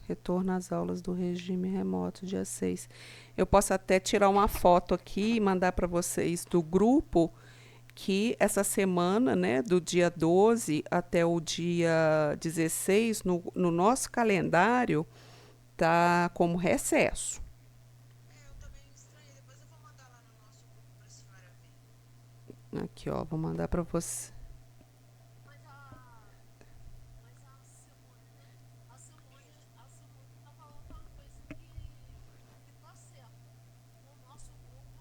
retorno às aulas do regime remoto dia 6. Eu posso até tirar uma foto aqui e mandar para vocês do grupo que essa semana, né, do dia 12 até o dia 16, no nosso calendário, tá como recesso. É, eu também estranhei. Depois eu vou mandar lá no nosso grupo pra senhora ver. Aqui, ó, vou mandar para você. A Simone tá falando uma coisa que tá certo. No nosso grupo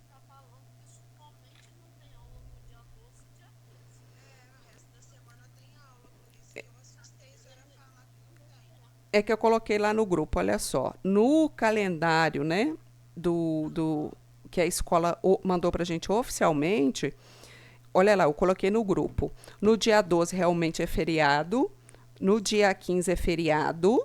tá falando que somente não tem aula no dia 12 e dia 13. É, o resto da semana tem aula, por isso que eu assustei a senhora falar que não tem. É que eu coloquei lá no grupo, olha só. No calendário, né, do que a escola mandou pra gente oficialmente, olha lá, eu coloquei no grupo. No dia 12 realmente é feriado, no dia 15 é feriado,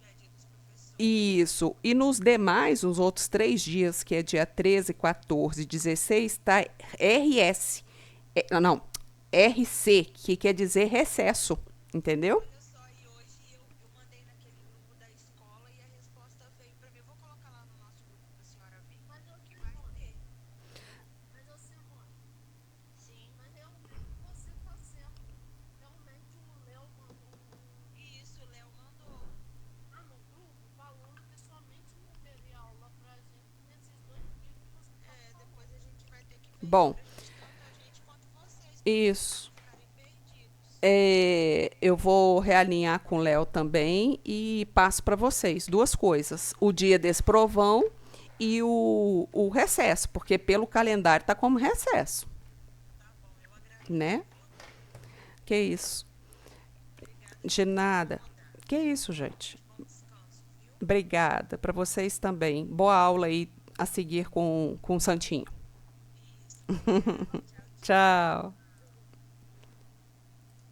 É dia dos professores. isso. E nos demais, os outros 3 dias, que é dia 13, 14 e 16, tá RS. Não, RC, que quer dizer recesso, entendeu? Olha só, e hoje eu mandei naquele grupo da escola e a resposta veio pra mim. Eu vou colocar lá no nosso grupo pra senhora ver. Mas eu Que vai ter. Mas ô Simone, sim, mas realmente você tá certo. Realmente o Léo mandou E isso, o Léo mandou. lá no grupo falando que somente não teria aula pra gente nesses 2 dias que você tá É, falando. depois a gente vai ter que ver Bom, pra gente, tanto a gente quanto vocês, pra vocês isso. não ficarem perdidos. Eu vou realinhar com o Léo também e passo para vocês duas coisas: o dia desse provão e o recesso, porque pelo calendário tá como recesso, Tá bom, eu agradeço, né? viu? Que isso? Obrigada, De nada. mandar. Que isso, gente? Bom descanso, viu? Obrigada para vocês também. Boa aula aí a seguir com o Santinho. Isso, obrigada. Tchau, tchau. Tchau.